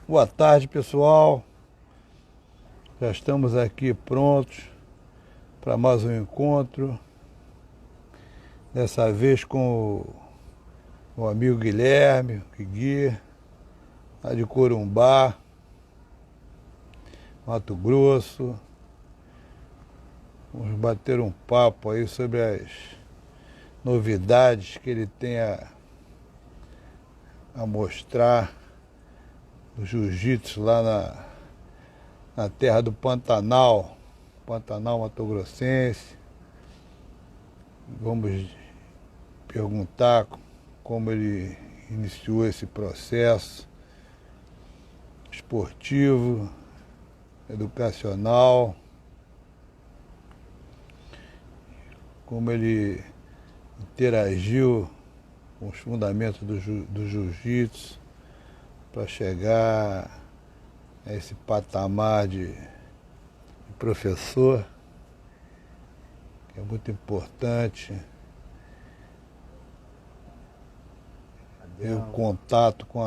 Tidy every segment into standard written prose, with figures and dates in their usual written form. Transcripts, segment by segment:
Boa tarde, pessoal. Já estamos aqui prontos para mais um encontro. Dessa vez com o amigo Guilherme, o Gui, lá de Corumbá, Mato Grosso. Vamos bater um papo aí sobre as novidades que ele tem a mostrar do jiu-jitsu lá na terra do Pantanal, Pantanal Mato Grossense. Vamos perguntar como ele iniciou esse processo esportivo, educacional, como ele interagiu com os fundamentos do jiu-jitsu para chegar a esse patamar de professor, que é muito importante. Ter o contato com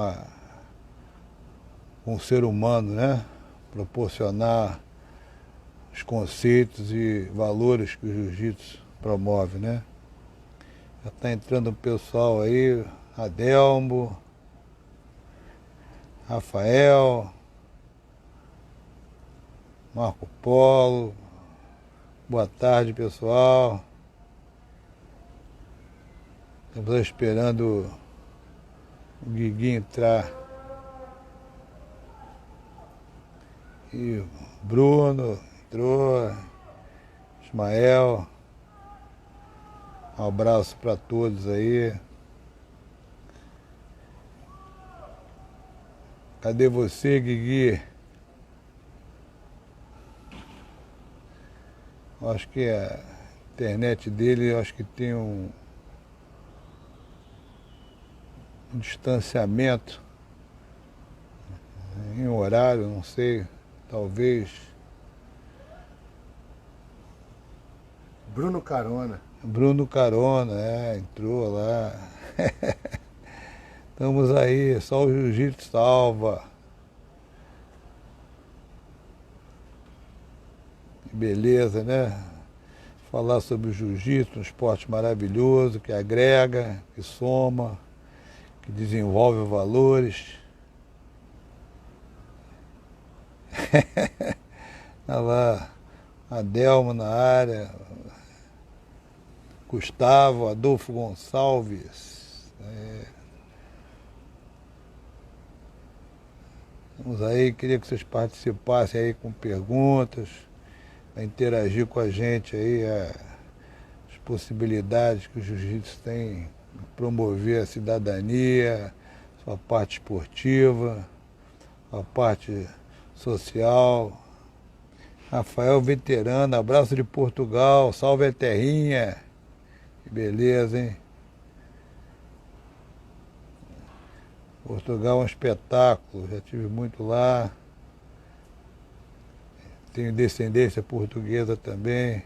o ser humano, né? Proporcionar os conceitos e valores que o jiu-jitsu promove, né? Já está entrando um pessoal aí, Adelmo, Rafael, Marco Polo. Boa tarde, pessoal. Estamos esperando o Guigui entrar. E o Bruno entrou, Ismael. Um abraço para todos aí. Cadê você, Guigui? Acho que a internet dele, acho que tem um distanciamento em horário, não sei, talvez. Bruno Carona. Bruno Carona, entrou lá. Estamos aí, só o jiu-jitsu salva. Que beleza, né? Falar sobre o jiu-jitsu, um esporte maravilhoso, que agrega, que soma, que desenvolve valores. Olha lá, Adelmo na área, Gustavo, Adolfo Gonçalves. Vamos aí, queria que vocês participassem aí com perguntas, para interagir com a gente aí, as possibilidades que o jiu-jitsu tem de promover a cidadania, sua parte esportiva, a parte social. Rafael Veterano, abraço de Portugal, salve a terrinha. Que beleza, hein? Portugal é um espetáculo, já estive muito lá. Tenho descendência portuguesa também.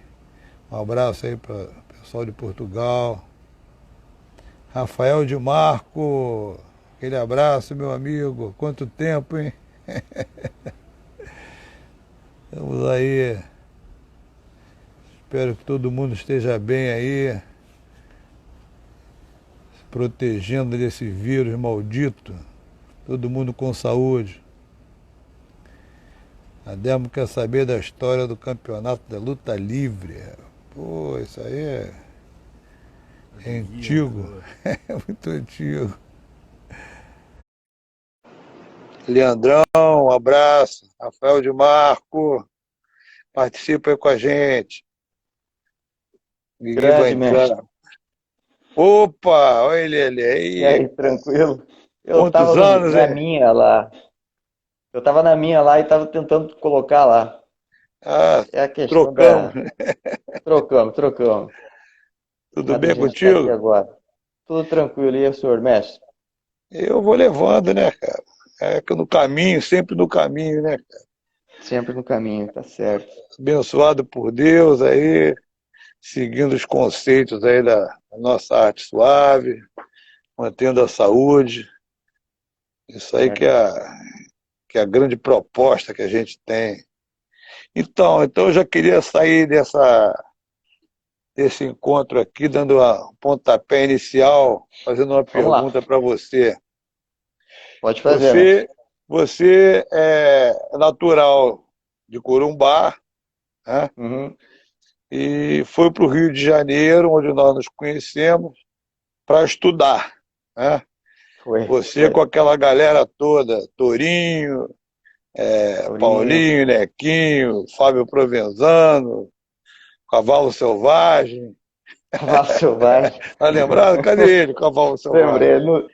Um abraço aí para o pessoal de Portugal. Rafael de Marco, aquele abraço, meu amigo. Quanto tempo, hein? Estamos aí. Espero que todo mundo esteja bem aí, se protegendo desse vírus maldito. Todo mundo com saúde. A Demo quer saber da história do campeonato da luta livre. Pô, isso aí é antigo. É muito antigo. Leandrão, um abraço. Rafael de Marco, participa aí com a gente. Ninguém vai Grande, entrar. mestre. Opa, olha ele E aí. aí, tranquilo? Eu Quantos tava anos, na hein? minha lá. Eu tava na minha lá e tava tentando colocar lá. Ah, É a questão trocamos. da. Trocamos. Tudo A da bem gente estar aqui contigo? agora. Tudo tranquilo. E aí, senhor mestre? Eu vou levando, né, cara? É que no caminho, sempre no caminho, né? Sempre no caminho, tá certo. Abençoado por Deus aí, seguindo os conceitos aí da nossa arte suave, mantendo a saúde. Isso aí Certo. que é a grande proposta que a gente tem. Então eu já queria sair desse encontro aqui, dando um pontapé inicial, fazendo uma Vamos lá. pergunta para você. Pode fazer, mestre. Você, você é natural de Corumbá, né? Uhum. E foi para o Rio de Janeiro, onde nós nos conhecemos, para estudar, né? Foi, Você com foi. aquela galera toda, Torinho, Aurinho, Paulinho, Nequinho, Fábio Provenzano, Cavalo Selvagem. Cavalo Selvagem. Tá lembrado? Cadê ele, Cavalo Selvagem? Lembrei, Não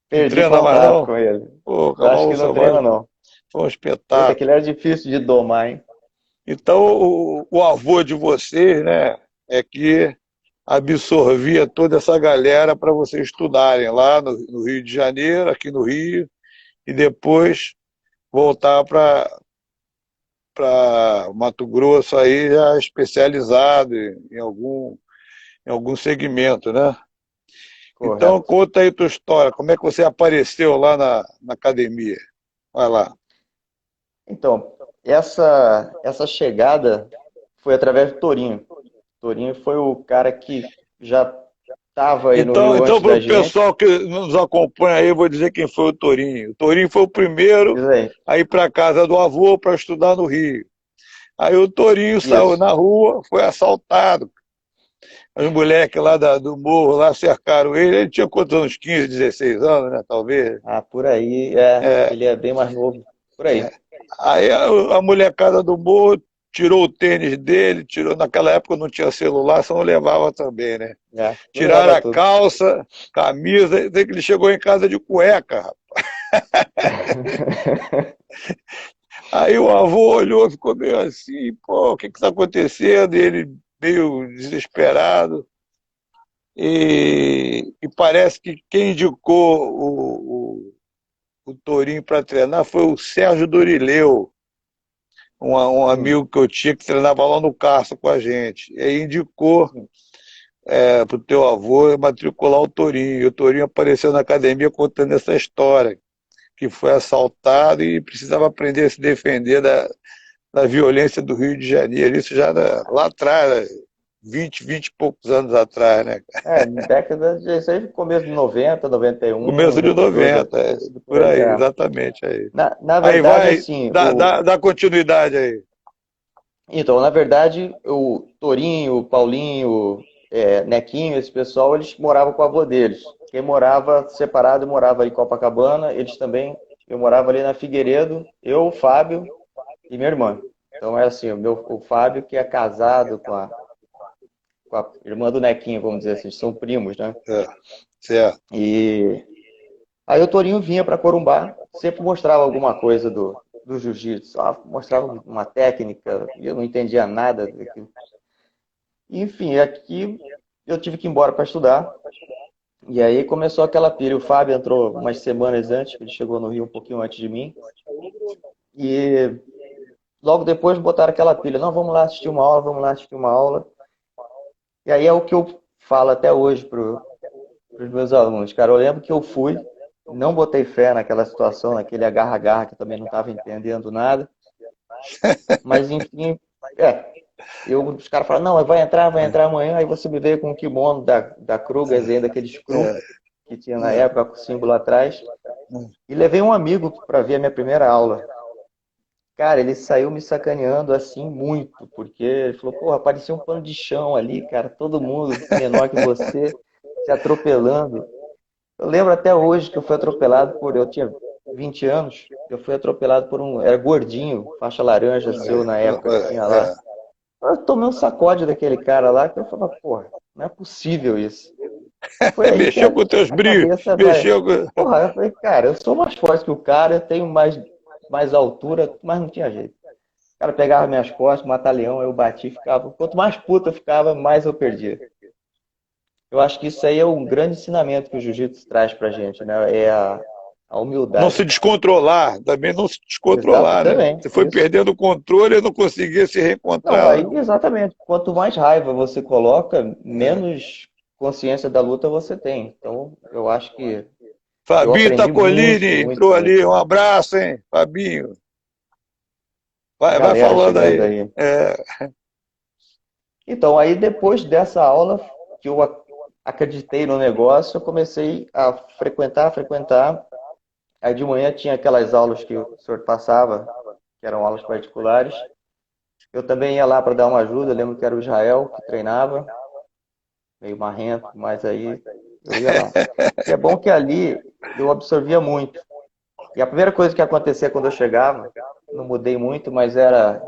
perdi treina mais contato não? com ele. Pô, Eu acho Cavalo que não treina, Selvagem não. foi um Eita, aquele espetáculo. era difícil de domar, hein? Então, o avô de vocês, né, é que absorvia toda essa galera para vocês estudarem lá no Rio de Janeiro, aqui no Rio, e depois voltar para Mato Grosso aí já especializado em algum segmento, né? Então Correto. conta aí tua história, como é que você apareceu lá na academia? Vai lá. Então, essa chegada foi através do Torinho. Torinho foi o cara que já estava aí no Rio Então antes para da o gente. pessoal que nos acompanha aí, eu vou dizer quem foi o Torinho. O Torinho foi o primeiro Diz aí. a ir para casa do avô para estudar no Rio. Aí o Torinho saiu Isso. na rua, foi assaltado. Os moleques lá do morro lá cercaram ele. Ele tinha quantos anos? 15, 16 anos, né? Talvez. Ah, por aí, é. É, Ele é bem mais novo. Por aí. aí a molecada do morro tirou o tênis dele, tirou. Naquela época não tinha celular, só não levava também, né? É, Tiraram leva a tudo. calça, camisa, até que ele chegou em casa de cueca, rapaz. Aí o avô olhou, ficou meio assim, pô, o que está acontecendo? E ele meio desesperado. E parece que quem indicou o Tourinho para treinar foi o Sérgio Dorileu, um Hum, amigo que eu tinha que treinava lá no Carso com a gente. E aí indicou hum. para o teu avô matricular o Tourinho. E o Tourinho apareceu na academia contando essa história, que foi assaltado e precisava aprender a se defender da violência do Rio de Janeiro. Isso já lá atrás, 20 e poucos anos atrás, né? É, década de, isso aí, começo de 90, 91, Começo de 92, deve 90, ter sido por por aí. aí, É. exatamente aí. Na Aí verdade, vai, assim, dá continuidade aí. então, na verdade, o Torinho, o Paulinho, Nequinho, esse pessoal, eles moravam com o avô deles. Quem morava separado morava em Copacabana, eles também, eu morava ali na Figueiredo, eu, o Fábio e minha irmã. Então é assim, o Fábio que é casado com a irmã do Nequinho, vamos dizer assim, são primos, né? É, certo. E aí o Torinho vinha para Corumbá, sempre mostrava alguma coisa do jiu-jitsu, mostrava uma técnica, e eu não entendia nada daquilo. Enfim, aqui eu tive que ir embora para estudar, e aí começou aquela pilha. O Fábio entrou umas semanas antes, ele chegou no Rio um pouquinho antes de mim, e logo depois botaram aquela pilha, não, vamos lá assistir uma aula, vamos lá assistir uma aula. E aí é o que eu falo até hoje para os meus alunos. Cara, eu lembro que eu fui, não botei fé naquela situação, naquele agarra-agarra, que eu também não estava entendendo nada. Mas, enfim, os caras falaram, não, vai entrar amanhã. Aí você me veio com o kimono da Krugers, ainda aquele screw É, que tinha na é, época, com o símbolo atrás. E levei um amigo para ver a minha primeira aula. Cara, ele saiu me sacaneando assim muito, porque ele falou, porra, parecia um pano de chão ali, cara, todo mundo menor que você, se atropelando. Eu lembro até hoje que eu fui atropelado por. Eu tinha 20 anos, eu fui atropelado por um. Era gordinho, faixa laranja seu na época que tinha lá. Eu tomei um sacode daquele cara lá que eu falava, porra, não é possível isso. Foi aí que mexeu com teus a brilhos, cabeça vai. mexeu com. Porra, eu falei, cara, eu sou mais forte que o cara, eu tenho mais altura, mas não tinha jeito. O cara pegava minhas costas, mata-leão, eu bati, ficava. Quanto mais puta eu ficava, mais eu perdia. Eu acho que isso aí é um grande ensinamento que o jiu-jitsu traz pra gente, né? É a Não se humildade. descontrolar, também não se Exato, descontrolar, né? também, Você foi isso. perdendo o controle e não conseguia se Não, reencontrar. aí exatamente. Quanto mais raiva você coloca, É, menos consciência da luta você tem. Então, eu acho que Eu Fabinho aprendi muito, Tacolini muito, entrou muito. ali. Um abraço, hein, Fabinho. Vai Galera falando chegando aí. aí. É, Então, aí depois dessa aula, que eu acreditei no negócio, eu comecei a frequentar. Aí de manhã tinha aquelas aulas que o senhor passava, que eram aulas particulares. Eu também ia lá para dar uma ajuda, eu lembro que era o Israel que treinava, meio marrento, mas aí eu ia lá. E é bom que ali eu absorvia muito. E a primeira coisa que acontecia quando eu chegava, não mudei muito, mas era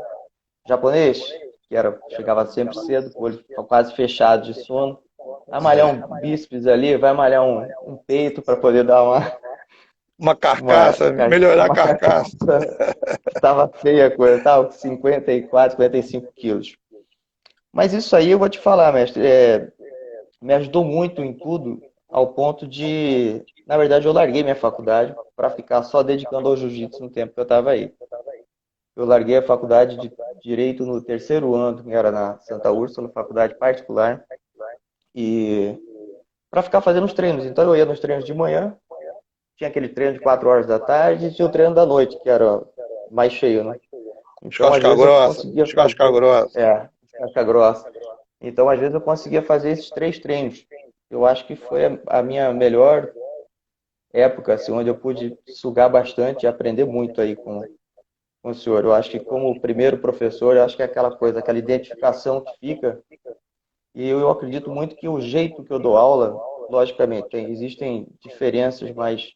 japonês, que era, chegava sempre cedo, com o olho quase fechado de sono. Vai malhar um bíceps ali, vai malhar um peito para poder dar uma carcaça, melhorar a uma carcaça. carcaça que estava feia a coisa, estava com 54, 55 quilos. Mas isso aí eu vou te falar, mestre, me ajudou muito em tudo, ao ponto de, na verdade, eu larguei minha faculdade para ficar só dedicando ao jiu-jitsu no tempo que eu estava aí. Eu larguei a faculdade de Direito no terceiro ano, que era na Santa Úrsula, faculdade particular, e para ficar fazendo os treinos. Então eu ia nos treinos de manhã, tinha aquele treino de 4 horas da tarde e tinha o treino da noite, que era mais cheio, né? Os Então, às casca vezes eu grossa, conseguia os casca fazer, grossa. casca grossa. Então, às vezes eu conseguia fazer esses 3 treinos. Eu acho que foi a minha melhor época, assim, onde eu pude sugar bastante e aprender muito aí com o senhor. Eu acho que como primeiro professor, eu acho que é aquela coisa, aquela identificação que fica. E eu acredito muito que o jeito que eu dou aula, logicamente, existem diferenças, mas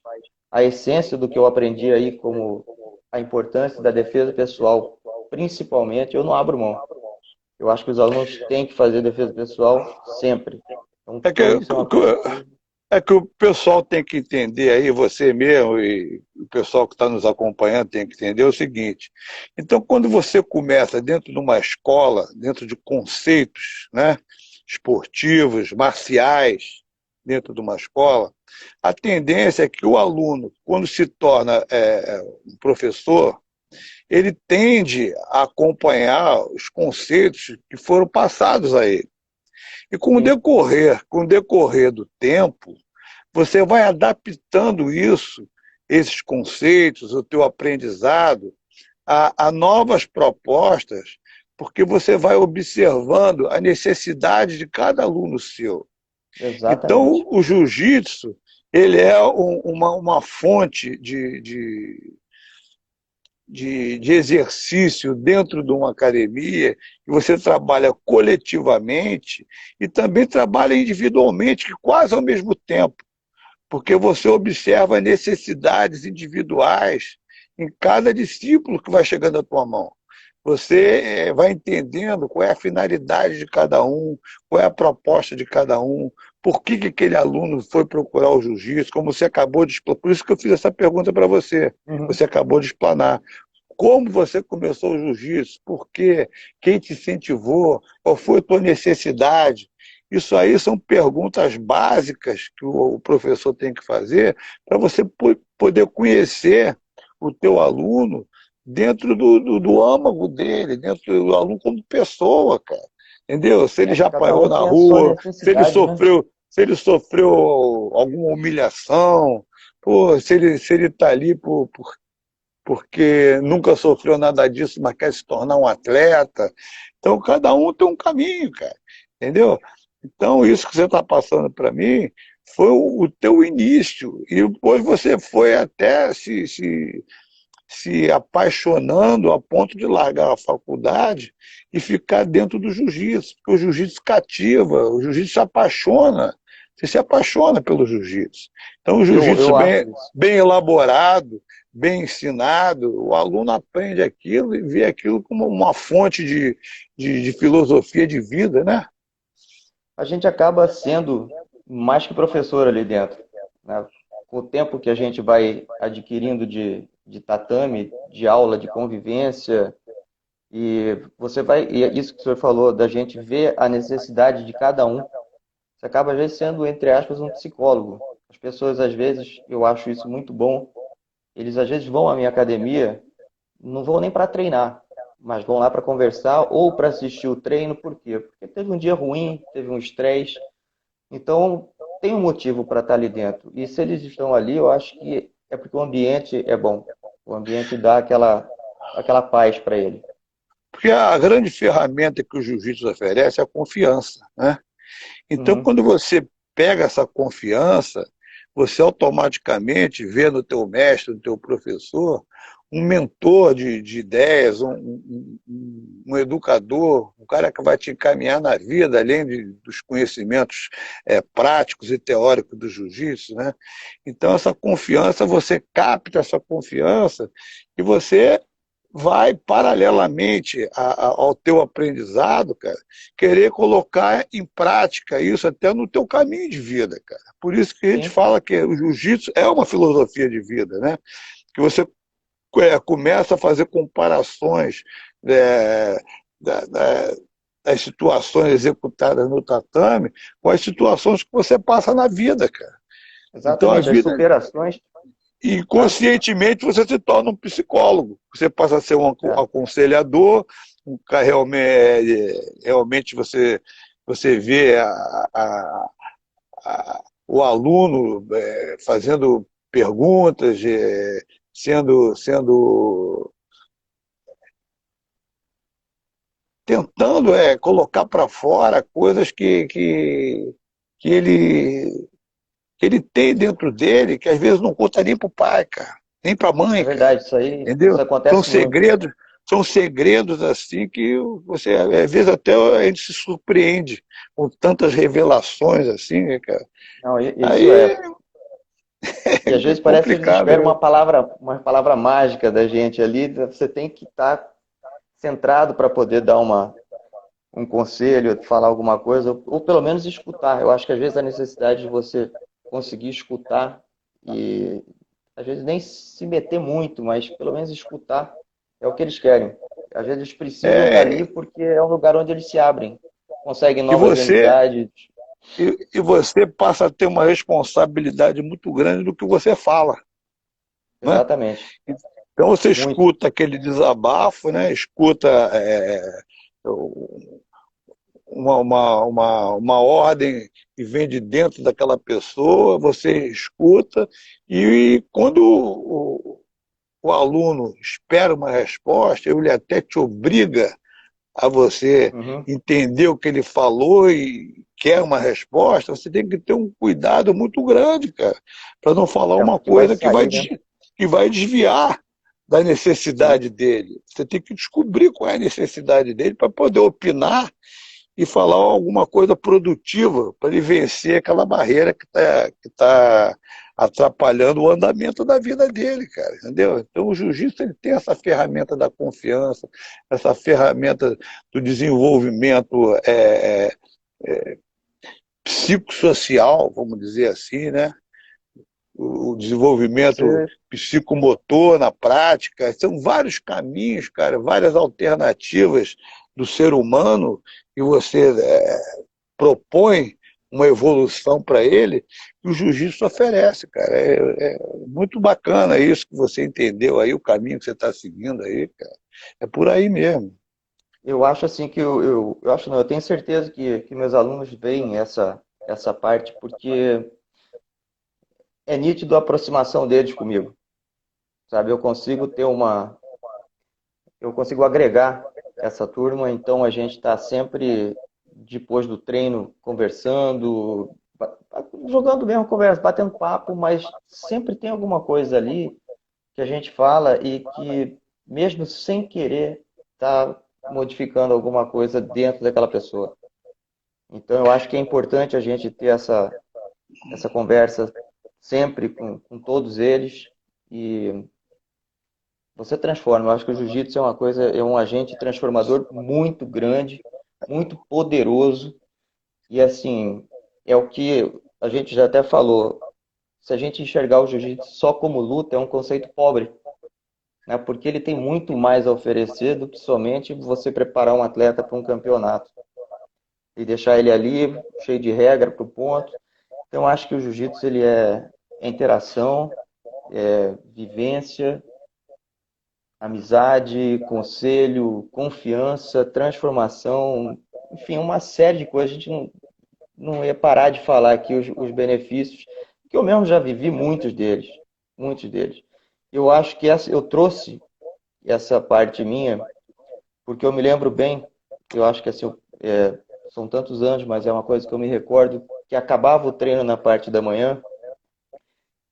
a essência do que eu aprendi aí, como a importância da defesa pessoal, principalmente, eu não abro mão. Eu acho que os alunos têm que fazer defesa pessoal sempre. Então, É que, isso é uma coisa que. é que o pessoal tem que entender aí, você mesmo e o pessoal que está nos acompanhando tem que entender o seguinte. Então, quando você começa dentro de uma escola, dentro de conceitos, né, esportivos, marciais, dentro de uma escola, a tendência é que o aluno, quando se torna um professor, ele tende a acompanhar os conceitos que foram passados a ele. E Sim, com o decorrer do tempo, você vai adaptando isso, esses conceitos, o teu aprendizado, a novas propostas, porque você vai observando a necessidade de cada aluno seu. Então, exatamente. o jiu-jitsu, ele é uma fonte de exercício dentro de uma academia, que você trabalha coletivamente e também trabalha individualmente, que quase ao mesmo tempo, porque você observa necessidades individuais em cada discípulo que vai chegando à tua mão. Você vai entendendo qual é a finalidade de cada um, qual é a proposta de cada um, por que aquele aluno foi procurar o jiu-jitsu, como você acabou de explanar. Por isso que eu fiz essa pergunta para você. Uhum. Você acabou de explanar. Como você começou o jiu-jitsu? Por quê? Quem te incentivou? Qual foi a tua necessidade? Isso aí são perguntas básicas que o professor tem que fazer para você poder conhecer o teu aluno dentro do âmago dele, dentro do aluno como pessoa, cara. Entendeu? Se ele já Cada apanhou um na tem a sua rua, necessidade, né? se ele sofreu alguma humilhação, pô, se ele está ali porque nunca sofreu nada disso, mas quer se tornar um atleta. Então, cada um tem um caminho, cara. Entendeu? Então, isso que você está passando para mim foi o teu início. E depois você foi até se apaixonando a ponto de largar a faculdade e ficar dentro do jiu-jitsu. Porque o jiu-jitsu cativa, o jiu-jitsu se apaixona. Você se apaixona pelo jiu-jitsu. Então, o jiu-jitsu Eu acho isso. bem elaborado, bem ensinado, o aluno aprende aquilo e vê aquilo como uma fonte de filosofia de vida, né? A gente acaba sendo mais que professor ali dentro, né? Com o tempo que a gente vai adquirindo de tatame, de aula, de convivência, e você vai, e é isso que o senhor falou, da gente ver a necessidade de cada um, você acaba às vezes sendo, entre aspas, um psicólogo. As pessoas, às vezes, eu acho isso muito bom, eles às vezes vão à minha academia, não vão nem para treinar, mas vão lá para conversar ou para assistir o treino, por quê? Porque teve um dia ruim, teve um estresse, então tem um motivo para estar ali dentro. E se eles estão ali, eu acho que é porque o ambiente é bom. O ambiente dá aquela paz para ele. Porque a grande ferramenta que o jiu-jitsu oferece é a confiança, né? Então, Uhum, quando você pega essa confiança, você automaticamente vê no teu mestre, no teu professor, um mentor de ideias, um educador, um cara que vai te encaminhar na vida, além dos conhecimentos práticos e teóricos do jiu-jitsu, né? Então, essa confiança, você capta essa confiança e você vai, paralelamente ao teu aprendizado, cara, querer colocar em prática isso até no teu caminho de vida, cara. Por isso que a gente sim, fala que o jiu-jitsu é uma filosofia de vida, né? Que você começa a fazer comparações é, da, da, das situações executadas no tatame com as situações que você passa na vida, cara. Então a exatamente. As vida, superações, e tá? conscientemente você se torna um psicólogo. Você passa a ser um É, aconselhador, um cara realmente você vê o aluno fazendo perguntas, sendo tentando colocar para fora coisas que ele tem dentro dele, que às vezes não conta nem para o pai, cara, nem para a é mãe, cara. verdade, isso Entendeu? acontece muito. São segredos assim que você, às vezes, até a gente se surpreende com tantas revelações assim, né, cara? Não, isso Aí é. E às é vezes parece que eles complicado, esperam né? uma palavra mágica da gente ali. Você tem que estar centrado para poder dar um conselho, falar alguma coisa, ou pelo menos escutar. Eu acho que às vezes a necessidade de você conseguir escutar e às vezes nem se meter muito, mas pelo menos escutar é o que eles querem. Às vezes eles precisam estar ali É, porque é um lugar onde eles se abrem, conseguem e novas você amizades. e você passa a ter uma responsabilidade muito grande do que você fala, né? Exatamente. Então você Muito. escuta aquele desabafo, né? Escuta uma ordem que vem de dentro daquela pessoa, você escuta, e quando o aluno espera uma resposta, ele até te obriga a você Uhum. entender o que ele falou e quer uma resposta, você tem que ter um cuidado muito grande, cara, para não falar É o uma que vai coisa sair, né? que vai desviar da Sim. necessidade dele. Você tem que descobrir qual é a necessidade dele para poder opinar e falar alguma coisa produtiva para ele vencer aquela barreira que tá atrapalhando o andamento da vida dele, cara, entendeu? Então o jiu-jitsu ele tem essa ferramenta da confiança, essa ferramenta do desenvolvimento psicossocial, vamos dizer assim, né? O desenvolvimento Você, psicomotor na prática, são vários caminhos, cara, várias alternativas do ser humano que você propõe uma evolução para ele, que o jiu-jitsu oferece, cara. É muito bacana isso que você entendeu aí, o caminho que você está seguindo aí, cara. É por aí mesmo. eu acho assim que eu acho não, eu tenho certeza que meus alunos veem essa parte porque é nítido a aproximação deles comigo, sabe? Eu consigo agregar essa turma, então a gente está sempre depois do treino conversando, jogando mesmo conversa, batendo papo, mas sempre tem alguma coisa ali que a gente fala e que mesmo sem querer está modificando alguma coisa dentro daquela pessoa. Então eu acho que é importante a gente ter essa conversa sempre com todos eles e você transforma. Eu acho que o jiu-jitsu é uma coisa, é um agente transformador muito grande, muito poderoso e assim, é o que a gente já até falou. Se a gente enxergar o jiu-jitsu só como luta, é um conceito pobre, né? Porque ele tem muito mais a oferecer do que somente você preparar um atleta para um campeonato e deixar ele ali cheio de regra para o ponto. Então, eu acho que o jiu-jitsu ele é interação, é vivência, amizade, conselho, confiança, transformação, enfim, uma série de coisas. A gente não ia parar de falar aqui os benefícios, que eu mesmo já vivi muitos deles, muitos deles. Eu acho que eu trouxe essa parte minha, porque eu me lembro bem, eu acho que assim, são tantos anos, mas é uma coisa que eu me recordo, que acabava o treino na parte da manhã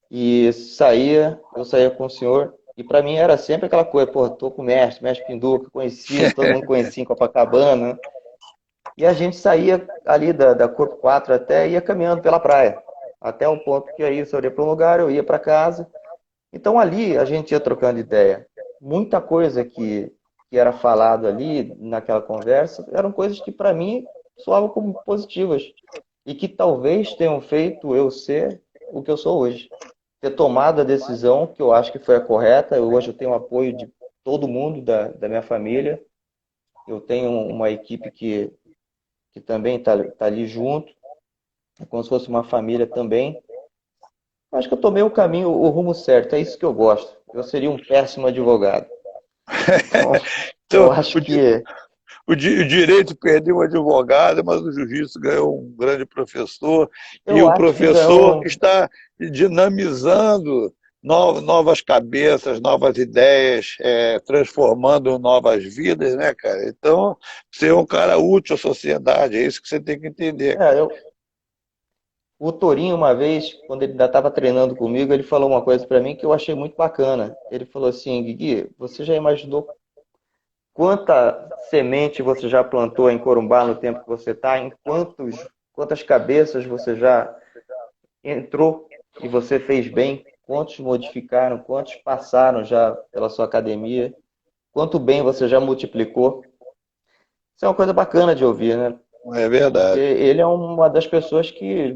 e eu saía com o senhor, e para mim era sempre aquela coisa, pô, tô com o mestre Pinduca, conhecido, todo mundo conhecia em Copacabana, e a gente saía ali da Corpo 4 até ia caminhando pela praia, até o ponto que aí, se eu ia para um lugar, eu ia para casa. Então ali a gente ia trocando ideia. Muita coisa que era falado ali naquela conversa eram coisas que para mim soavam como positivas e que talvez tenham feito eu ser o que eu sou hoje. Ter tomado a decisão que eu acho que foi a correta. Hoje eu tenho o apoio de todo mundo da minha família. Eu tenho uma equipe que também tá ali junto, é como se fosse uma família também. Acho que eu tomei o caminho, o rumo certo, é isso que eu gosto. Eu seria um péssimo advogado. Então, Então, eu acho que o direito perdeu um advogado, mas o jiu-jitsu ganhou um grande professor, e eu o acho que professor ganhou. está dinamizando novas cabeças, novas ideias, transformando novas vidas, né, cara? Então, você é um cara útil à sociedade, é isso que você tem que entender, É, cara. o Torinho, uma vez, quando ele ainda estava treinando comigo, ele falou uma coisa para mim que eu achei muito bacana. Ele falou assim: Guigui, você já imaginou quanta semente você já plantou em Corumbá no tempo que você está? Quantas cabeças você já entrou e você fez bem? Quantos modificaram? Quantos passaram já pela sua academia? Quanto bem você já multiplicou? Isso é uma coisa bacana de ouvir, né? É Porque verdade. ele é uma das pessoas que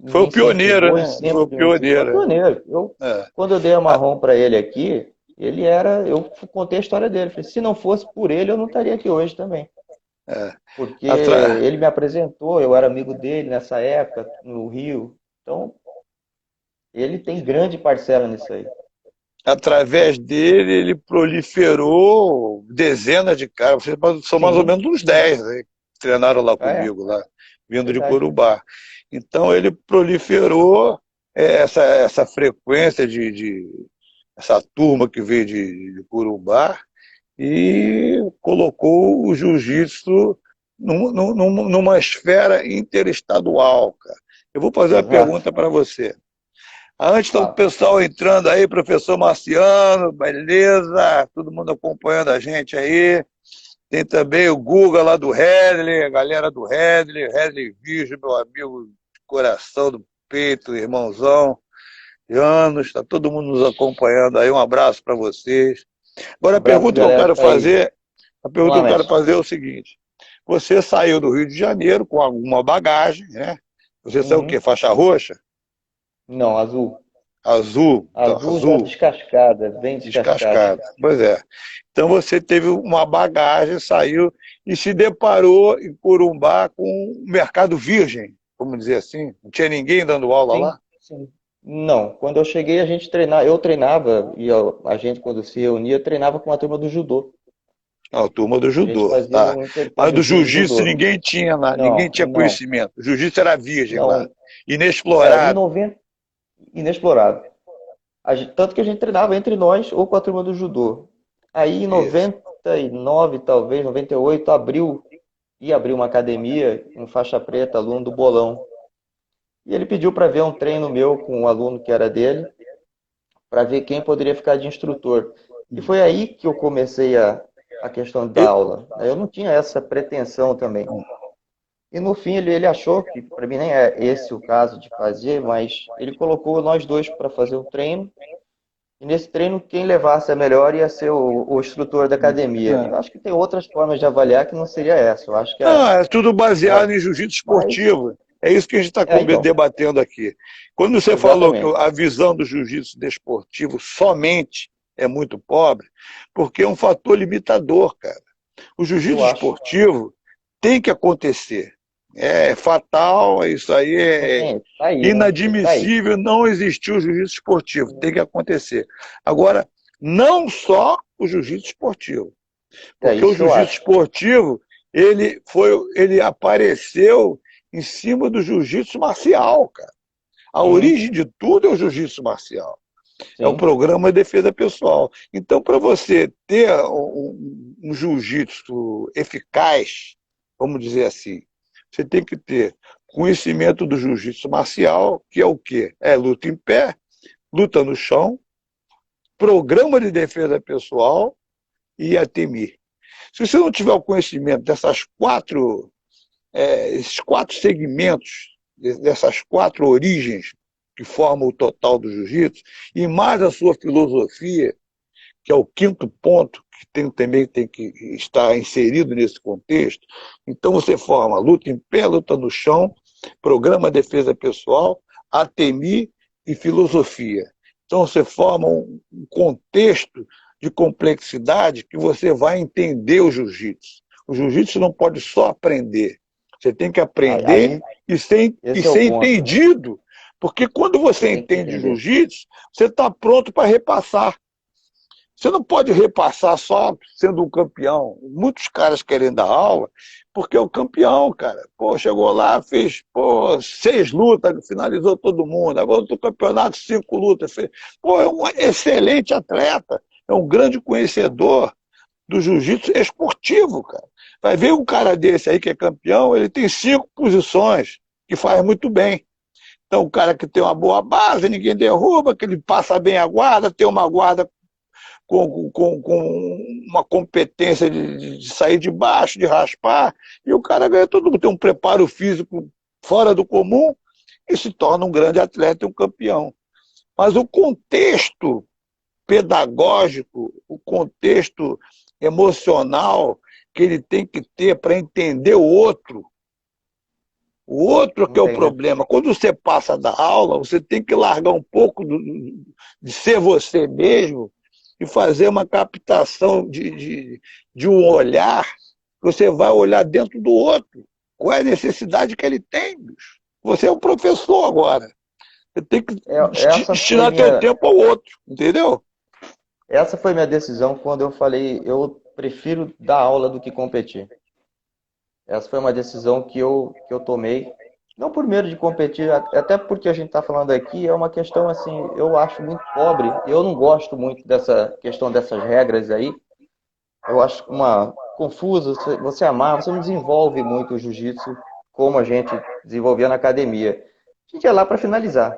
Foi me o pioneiro, incentivou e né? Foi o sempre foi pioneiro. pioneiro. É. Quando eu dei a Ah, marrom para ele aqui, eu contei a história dele. Falei, se não fosse por ele, eu não estaria aqui hoje também. é. Porque Atra- ele me apresentou, eu era amigo dele nessa época, no Rio. Então, ele tem grande parcela nisso aí. Através dele, ele proliferou dezenas de caras. Vocês são mais ou Sim, menos uns 10, né, que treinaram lá é, comigo, lá, vindo de verdade. Corumbá. Então, ele proliferou essa frequência essa turma que veio de Corumbá e colocou o jiu-jitsu numa esfera interestadual, cara. Eu vou fazer uma Exato. pergunta para você. Antes está o Fala. pessoal entrando aí, professor Marciano, beleza? Todo mundo acompanhando a gente aí. Tem também o Guga lá do Redley, a galera do Redley Virgem, meu amigo de coração do peito, irmãozão de anos, está todo mundo nos acompanhando aí. Um abraço para vocês. Agora Abraço, galera que tá aí. a Vamos pergunta lá, que eu quero mestre. fazer é o seguinte: você saiu do Rio de Janeiro com alguma bagagem, né? Você saiu o quê? Uhum. Faixa roxa? Não, azul. Azul? Então, Azul já azul. descascada, bem descascada. Descascado. Pois é. Então você teve uma bagagem, saiu e se deparou em Corumbá com um mercado virgem, vamos dizer assim. Não tinha ninguém dando aula Sim, lá? sim. Não, quando eu cheguei a gente treinava, eu treinava e a gente quando se reunia treinava com a turma do judô. Não, a turma do A gente judô, fazia tá. um Mas do intercâmbiozinho de jiu-jitsu judô. ninguém tinha lá, ninguém Não, tinha não, conhecimento. O jiu-jitsu era virgem lá, não. Em inexplorado. 90, inexplorado. Tanto que a gente treinava entre nós ou com a turma do judô. Aí em Isso. 99, talvez, 98, ia abrir uma academia, um faixa preta, aluno do bolão. E ele pediu para ver um treino meu com um aluno que era dele, para ver quem poderia ficar de instrutor. E foi aí que eu comecei a questão da Eu- aula. Eu não tinha essa pretensão também. E no fim ele achou que para mim nem é esse o caso de fazer, mas ele colocou nós dois para fazer o treino. E nesse treino quem levasse a melhor ia ser o instrutor da academia. Eu é. acho que tem outras formas de avaliar que não seria essa. Eu acho que Não, é tudo baseado era em jiu-jitsu mais. esportivo. É isso que a gente está Então, debatendo aqui. Quando você falou que exatamente. a visão do jiu-jitsu desportivo somente é muito pobre, porque é um fator limitador, cara. O Eu jiu-jitsu acho. esportivo tem que acontecer. É fatal, isso aí é Sim, tá aí, né? Tá aí. inadmissível não existir o jiu-jitsu esportivo, tem que acontecer. Agora, não só o jiu-jitsu esportivo, É porque o isso que eu jiu-jitsu acho. esportivo ele apareceu em cima do jiu-jitsu marcial, cara. A Uhum. origem de tudo é o jiu-jitsu marcial. É o Sim. programa de defesa pessoal. Então, para você ter um jiu-jitsu eficaz, vamos dizer assim, você tem que ter conhecimento do jiu-jitsu marcial, que é o quê? É luta em pé, luta no chão, programa de defesa pessoal e ATMI. Se você não tiver o conhecimento esses quatro segmentos, dessas quatro origens que formam o total do jiu-jitsu, e mais a sua filosofia, que é o quinto ponto, que também tem que estar inserido nesse contexto. Então você forma luta em pé, luta no chão, programa de defesa pessoal, ATMI e filosofia. Então você forma um contexto de complexidade que você vai entender o jiu-jitsu. O jiu-jitsu não pode só aprender. Você tem que aprender Aí, e esse é o ser ponto. entendido. Porque quando Você você tem que entende entender. jiu-jitsu, você está pronto para repassar. Você não pode repassar só sendo um campeão. Muitos caras querem dar aula porque é o campeão, cara. Pô, chegou lá, fez 6 lutas, finalizou todo mundo. Agora do campeonato, 5 lutas. Pô, é um excelente atleta. É um grande conhecedor do jiu-jitsu esportivo, cara. Vai ver um cara desse aí que é campeão, ele tem 5 posições que faz muito bem. Então, o cara que tem uma boa base, ninguém derruba, que ele passa bem a guarda, tem uma guarda com uma competência de sair de baixo, de raspar, e o cara ganha todo mundo, tem um preparo físico fora do comum e se torna um grande atleta e um campeão. Mas o contexto pedagógico, o contexto emocional que ele tem que ter para entender o outro que é o Não tem, né? problema. Quando você passa da aula, você tem que largar um pouco de ser você mesmo e fazer uma captação de um olhar, você vai olhar dentro do outro. Qual é a necessidade que ele tem, bicho? Você é um professor agora. Você tem que Essa foi destinar teu minha, tempo ao outro, entendeu? essa foi minha decisão quando eu falei, eu prefiro dar aula do que competir. Essa foi uma decisão que eu tomei, não por medo de competir, até porque a gente está falando aqui, é uma questão assim, eu acho muito pobre, eu não gosto muito dessa questão dessas regras aí, eu acho uma confuso, você amar, você não desenvolve muito o jiu-jitsu como a gente desenvolvia na academia. A gente é lá para finalizar.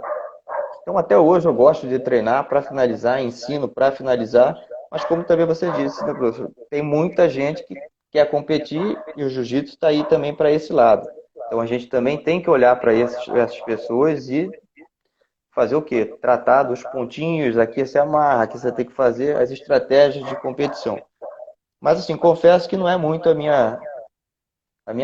Então, até hoje eu gosto de treinar para finalizar, ensino para finalizar, mas como também você disse, né, professor? Tem muita gente que quer competir e o jiu-jitsu está aí também para esse lado. Então, a gente também tem que olhar para essas pessoas e fazer o quê? Tratar dos pontinhos, aqui você amarra, aqui você tem que fazer as estratégias de competição. Mas, assim, confesso que não é muito a minha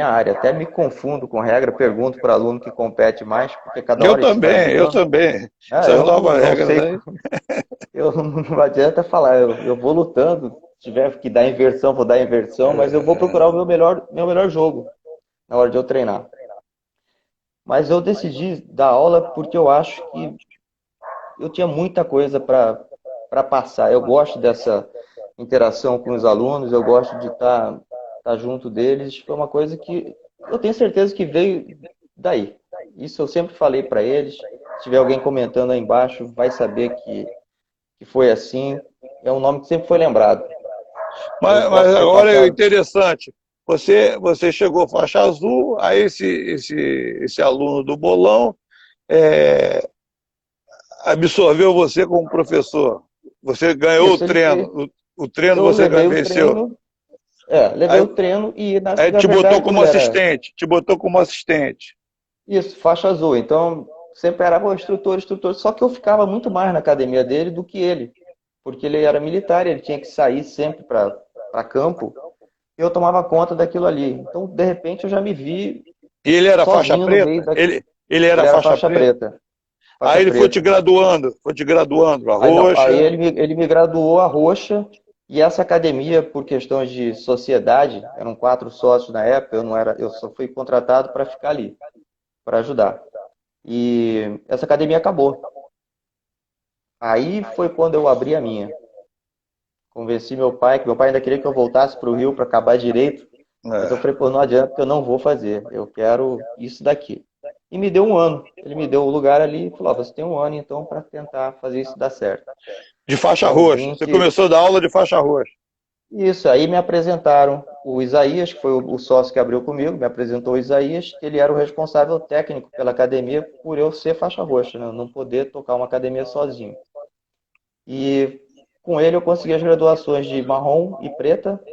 área. Até me confundo com regra, pergunto para aluno que compete mais, porque cada Eu hora isso vai também, eu mudando. também. Ah, Essas eu novas não regras sei. aí. Eu não adianta falar, eu vou lutando, se tiver que dar inversão, vou dar inversão, mas eu vou procurar o meu melhor jogo na hora de eu treinar. Mas eu decidi dar aula porque eu acho que eu tinha muita coisa para passar. Eu gosto dessa interação com os alunos, eu gosto de estar junto deles. Foi uma coisa que eu tenho certeza que veio daí. Isso eu sempre falei para eles. Se tiver alguém comentando aí embaixo, vai saber que foi assim. É um nome que sempre foi lembrado. Eu Mas posso ter agora é passado. interessante. Você chegou faixa azul, aí esse aluno do bolão é, absorveu você como professor. Você ganhou o Isso, treino. O treino eu você levei o venceu. treino, levei Aí, o treino e na, aí na te botou verdade, como como era assistente. Te botou como assistente. isso, faixa azul. Então, sempre era o instrutor, instrutor. Só que eu ficava muito mais na academia dele do que ele, porque ele era militar, ele tinha que sair sempre para campo. E eu tomava conta daquilo ali. Então, de repente, eu já me vi E ele era faixa sozinho no meio preta? da. Ele Ele era era faixa faixa preta? preta, Aí faixa ele preta. foi te graduando, a Aí não, aí roxa. ele me graduou a roxa e essa academia, por questões de sociedade, eram 4 sócios na época, eu não era, eu só fui contratado para ficar ali, para ajudar. E essa academia acabou. Aí foi quando eu abri a minha. Convenci meu pai, que meu pai ainda queria que eu voltasse para o Rio para acabar direito. Mas eu É. falei, pô, não adianta que eu não vou fazer, eu quero isso daqui. E me deu um ano. Ele me deu o lugar ali e falou, ó, você tem um ano então para tentar fazer isso dar certo. De faixa Então, roxa. Você 20. começou a dar aula de faixa roxa. Isso, aí me apresentaram o Isaías, que foi o sócio que abriu comigo, me apresentou o Isaías, que ele era o responsável técnico pela academia por eu ser faixa roxa, né? Eu não poder tocar uma academia sozinho. E com ele eu consegui as graduações de marrom e preta,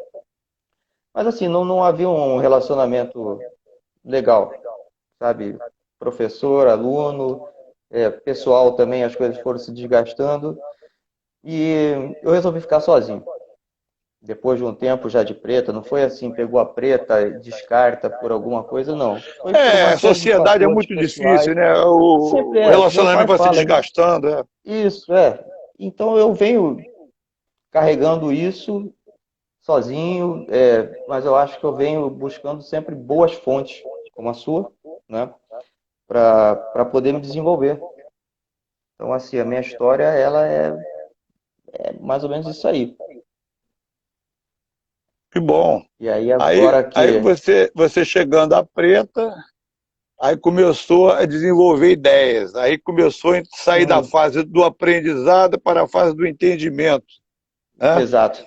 mas assim, não havia um relacionamento legal, sabe? Professor, aluno, pessoal também, as coisas foram se desgastando e eu resolvi ficar sozinho. Depois de um tempo já de preta, não foi assim, pegou a preta, descarta por alguma coisa, não. Foi por É, uma a série de sociedade é fatores muito difícil, pessoais. né? Sempre O é, meu pai relacionamento vai se fala, desgastando. É. isso é. Então eu venho carregando isso sozinho, mas eu acho que eu venho buscando sempre boas fontes, como a sua, né, para poder me desenvolver. Então, assim, a minha história, ela é mais ou menos isso aí. Que bom. E aí, Aí, agora aí que. você chegando à preta, aí começou a desenvolver ideias. Aí começou a sair da Sim, fase do aprendizado para a fase do entendimento, né? exato.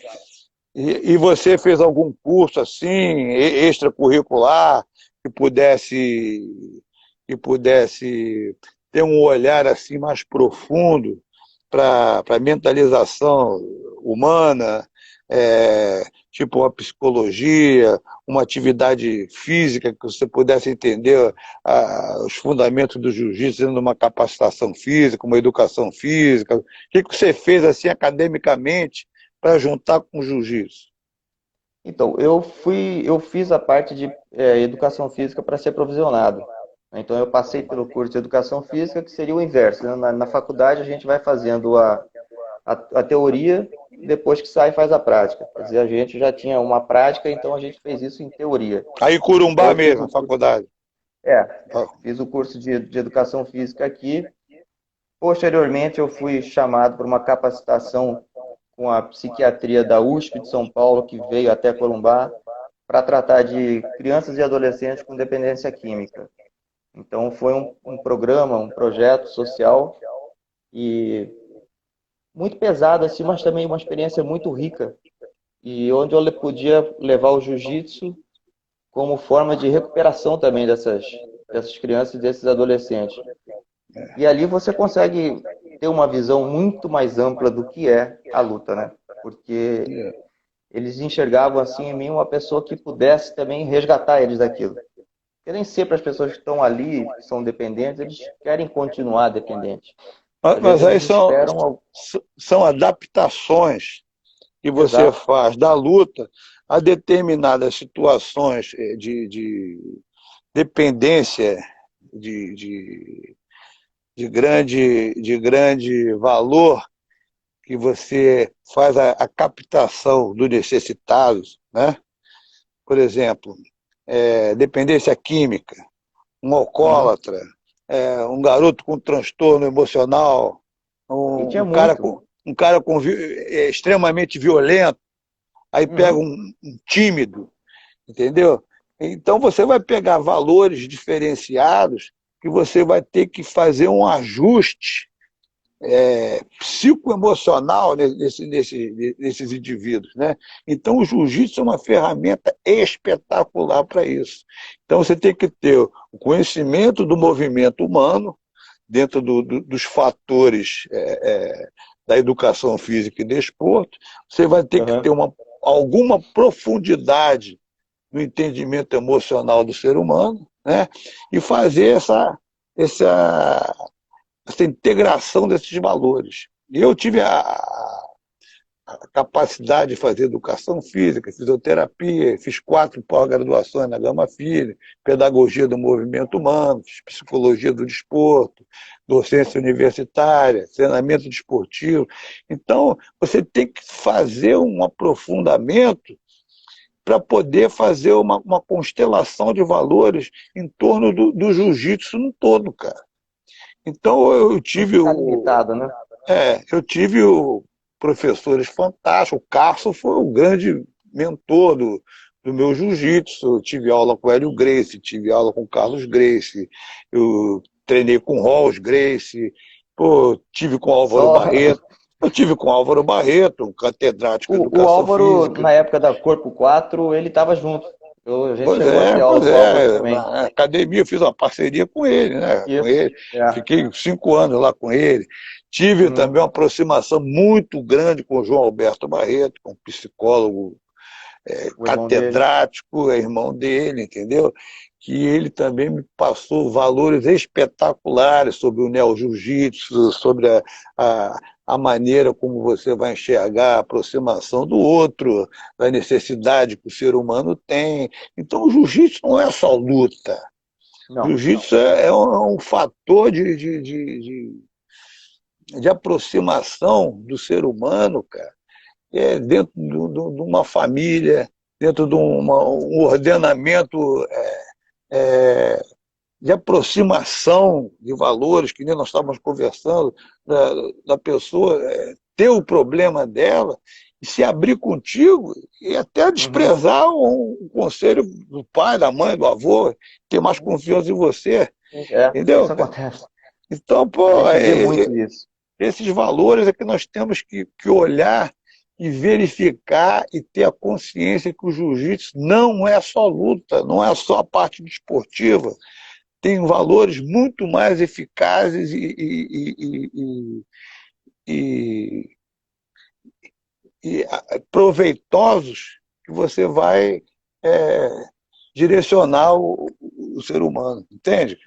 E você fez algum curso assim, extracurricular, que pudesse, que pudesse ter um olhar assim mais profundo para a mentalização humana, tipo uma psicologia, uma atividade física que você pudesse entender os fundamentos do jiu-jitsu dentro de uma capacitação física, uma educação física. O que você fez assim academicamente para juntar com o jiu-jitsu? Então, eu fiz a parte de educação física para ser provisionado. Então, eu passei pelo curso de educação física, que seria o inverso, né? Na faculdade, a gente vai fazendo a teoria, depois que sai, faz a prática. Quer dizer, a gente já tinha uma prática, então a gente fez isso em teoria. Aí Então, Corumbá eu fiz mesmo, a o curso, faculdade. fiz o curso de educação física aqui. Posteriormente, eu fui chamado para uma capacitação com a psiquiatria da USP de São Paulo, que veio até Corumbá, para tratar de crianças e adolescentes com dependência química. Então, foi um programa, um projeto social e muito pesado, assim, mas também uma experiência muito rica. E onde eu podia levar o jiu-jitsu como forma de recuperação também dessas crianças e desses adolescentes. E ali você consegue ter uma visão muito mais ampla do que é a luta, né? Porque eles enxergavam assim em mim uma pessoa que pudesse também resgatar eles daquilo. Porque nem sempre as pessoas que estão ali, que são dependentes, eles querem continuar dependentes. Às vezes Mas aí eles esperam. são adaptações que você Exato. faz da luta a determinadas situações de dependência de, de, de grande valor, que você faz a captação dos necessitados, né? Por exemplo, dependência química, um Uhum. alcoólatra, um garoto com transtorno emocional, E tinha muito. um cara extremamente violento, aí pega Uhum. um tímido, entendeu? Então você vai pegar valores diferenciados que você vai ter que fazer um ajuste psicoemocional nesses indivíduos, né? Então o jiu-jitsu é uma ferramenta espetacular para isso. Então você tem que ter o conhecimento do movimento humano dentro dos fatores da educação física e desporto. Você vai ter que ter Uhum. alguma profundidade no entendimento emocional do ser humano, né? E fazer essa, essa integração desses valores. E eu tive a capacidade de fazer educação física, fisioterapia, fiz 4 pós-graduações na Gama Filho, pedagogia do movimento humano, psicologia do desporto, docência universitária, treinamento desportivo. Então, você tem que fazer um aprofundamento para poder fazer uma constelação de valores em torno do jiu-jitsu no todo, cara. Então, Não ficar limitado, né? eu tive professores fantásticos. O Carson foi o grande mentor do meu jiu-jitsu. Eu tive aula com o Hélio Gracie, tive aula com o Carlos Gracie, eu treinei com o Rolls Gracie, pô, tive com o Álvaro Só Barreto. Eu tive com o Álvaro Barreto, um catedrático de o educação Álvaro, física. na época da Corpo 4, ele estava junto. A gente chegou a ter aula Pois com o Álvaro é. também. Na academia eu fiz uma parceria com ele, né? Com Isso. ele. É. Fiquei 5 anos lá com ele. Tive também Uhum. uma aproximação muito grande com o João Alberto Barreto, com um psicólogo O irmão dele. catedrático, é irmão dele, entendeu? Que ele também me passou valores espetaculares sobre o neo jiu-jitsu, sobre a maneira como você vai enxergar a aproximação do outro, da necessidade que o ser humano tem. Então, o jiu-jitsu não é só luta. O Não. jiu-jitsu é um fator de aproximação do ser humano, cara, dentro de uma família, dentro de um ordenamento é, de aproximação de valores, que nem nós estávamos conversando, da pessoa ter o problema dela e se abrir contigo e até Uhum. desprezar um conselho do pai, da mãe, do avô, ter mais confiança em você, É, entendeu, isso cara? acontece. Então, A pô, gente vê muito isso. esses valores é que nós temos que olhar e verificar e ter a consciência que o jiu-jitsu não é só luta, não é só a parte desportiva, tem valores muito mais eficazes e, e proveitosos que você vai é, direcionar o ser humano, entende?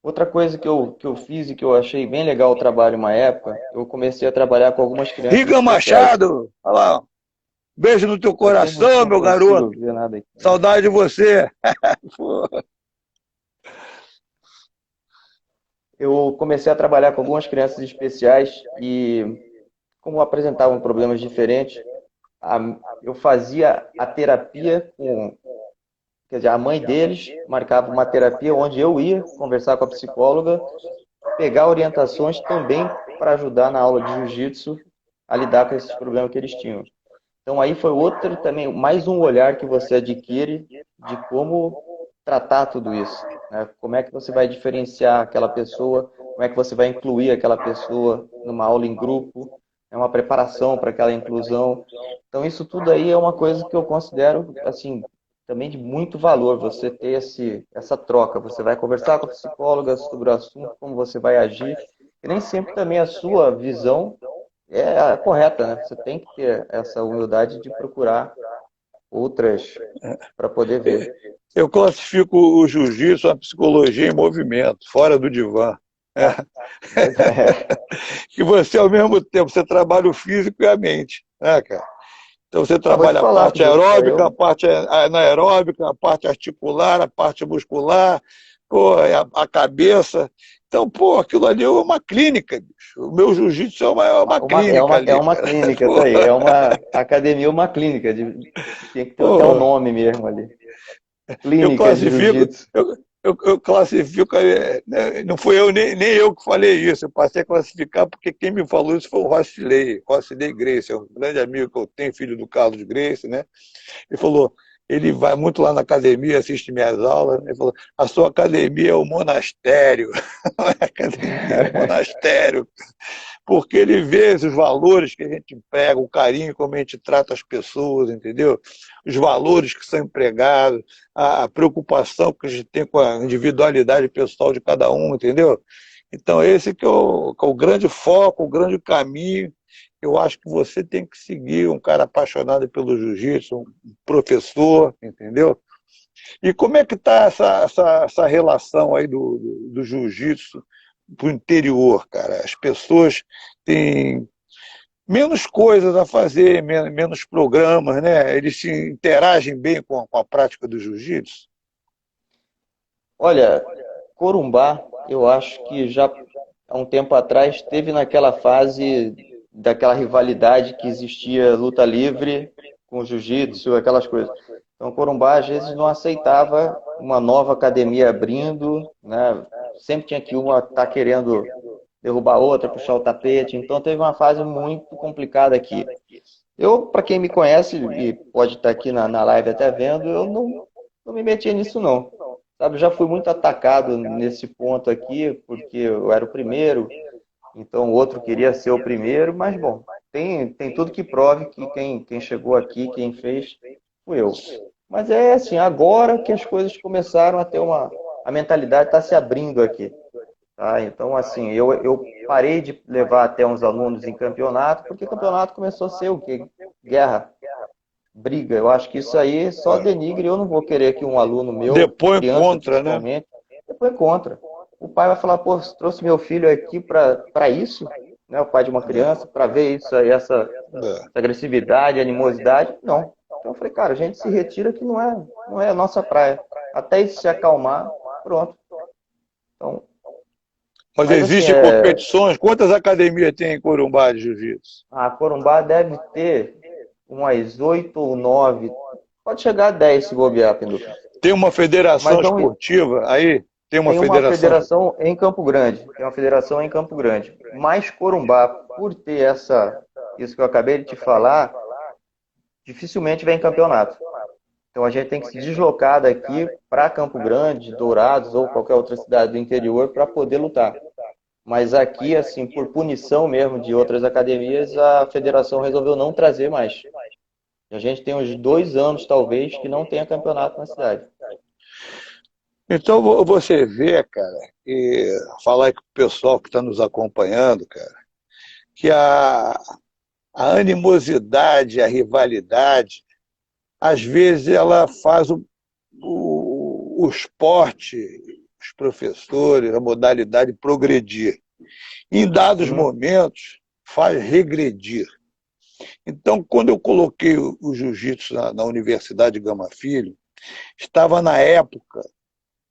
Outra coisa que eu fiz e que eu achei bem legal o trabalho uma época, eu comecei a trabalhar com algumas crianças Riga especiais. Machado, olha lá, beijo no teu Aqui eu coração, não meu garoto, consigo ver nada aqui. saudade de você. Pô. Eu comecei a trabalhar com algumas crianças especiais e, como apresentavam problemas diferentes, eu fazia a terapia com, quer dizer, a mãe deles marcava uma terapia onde eu ia conversar com a psicóloga, pegar orientações também para ajudar na aula de jiu-jitsu a lidar com esses problemas que eles tinham. Então aí foi outro também, mais um olhar que você adquire de como tratar tudo isso, né? Como é que você vai diferenciar aquela pessoa, como é que você vai incluir aquela pessoa numa aula em grupo, é uma preparação para aquela inclusão. Então isso tudo aí é uma coisa que eu considero assim também de muito valor, você ter essa troca. Você vai conversar com a psicóloga sobre o assunto, como você vai agir, e nem sempre também a sua visão é a correta, né? Você tem que ter essa humildade de procurar outras para poder ver. Eu classifico o jiu-jitsu, a psicologia em movimento, fora do divã. É. É. Que você, ao mesmo tempo, você trabalha o físico e a mente, né, cara? Então você Ah, vou te trabalha a falar, parte viu? aeróbica, a parte anaeróbica, a parte articular, a parte muscular, pô, a cabeça. Então, pô, aquilo ali é uma clínica, bicho. O meu jiu-jitsu é uma clínica É ali, uma cara. clínica, Pô, tá aí. É uma academia, uma clínica. Tem que ter até um pô, nome mesmo ali. eu Clínica de classifico, jiu-jitsu. eu classifico, né, não fui eu nem eu que falei isso, eu passei a classificar porque quem me falou isso foi o Rossilei Grace, é um grande amigo que eu tenho, filho do Carlos Grace, né? Ele falou, ele vai muito lá na academia, assiste minhas aulas, né? Ele falou, a sua academia é o monastério, não é academia, é o monastério, porque ele vê os valores que a gente pega, o carinho como a gente trata as pessoas, entendeu? Os valores que são empregados, a preocupação que a gente tem com a individualidade pessoal de cada um, entendeu? Então, esse que é o grande foco, o grande caminho. Eu acho que você tem que seguir um cara apaixonado pelo jiu-jitsu, um professor, entendeu? E como é que está essa relação aí do jiu-jitsu para o interior, cara? As pessoas têm menos coisas a fazer, menos programas, né? Eles se interagem bem com a prática do jiu-jitsu. Olha, Corumbá, eu acho que já há um tempo atrás teve naquela fase daquela rivalidade que existia luta livre com jiu-jitsu, aquelas coisas. Então, Corumbá às vezes não aceitava uma nova academia abrindo, né? Sempre tinha que uma estar querendo derrubar a outra, puxar o tapete. Então, teve uma fase muito complicada aqui. Eu, para quem me conhece e pode estar aqui na live até vendo, eu não me metia nisso não. Sabe, eu já fui muito atacado nesse ponto aqui, porque eu era o primeiro, então o outro queria ser o primeiro, mas bom, tem tudo que prove que quem chegou aqui, quem fez, fui eu. Mas é assim, agora que as coisas começaram a ter a mentalidade está se abrindo aqui. Tá? Então, assim, eu parei de levar até uns alunos em campeonato, porque campeonato começou a ser o quê? Guerra, briga. Eu acho que isso aí só denigre. Eu não vou querer que um aluno meu, Depõe criança contra, né? principalmente, depois contra. O pai vai falar, pô, você trouxe meu filho aqui para isso, né? O pai de uma criança, para ver isso aí, essa agressividade, animosidade. Não. Então eu falei, cara, a gente se retira que não é a nossa praia. Até isso se acalmar, pronto. Então, Mas mas assim, existem competições? Quantas academias tem em Corumbá de jiu-jitsu? a Corumbá deve ter umas 8 ou 9, pode chegar a 10 se bobear, Pinduca. Tem uma federação Mas não esportiva aí? Tem uma tem uma federação? federação em Campo Grande, tem uma federação em Campo Grande. Mas Corumbá, por ter isso que eu acabei de te falar, dificilmente vem campeonato. Então a gente tem que se deslocar daqui para Campo Grande, Dourados ou qualquer outra cidade do interior para poder lutar. Mas aqui, assim, por punição mesmo de outras academias, a federação resolveu não trazer mais. A gente tem uns 2 anos, talvez, que não tenha campeonato na cidade. Então você vê, cara, e falar aí com o pessoal que está nos acompanhando, cara, que a animosidade, a rivalidade, às vezes ela faz o esporte, os professores, a modalidade progredir. Em dados Sim. momentos, faz regredir. Então, quando eu coloquei o jiu-jitsu na Universidade Gama Filho, estava na época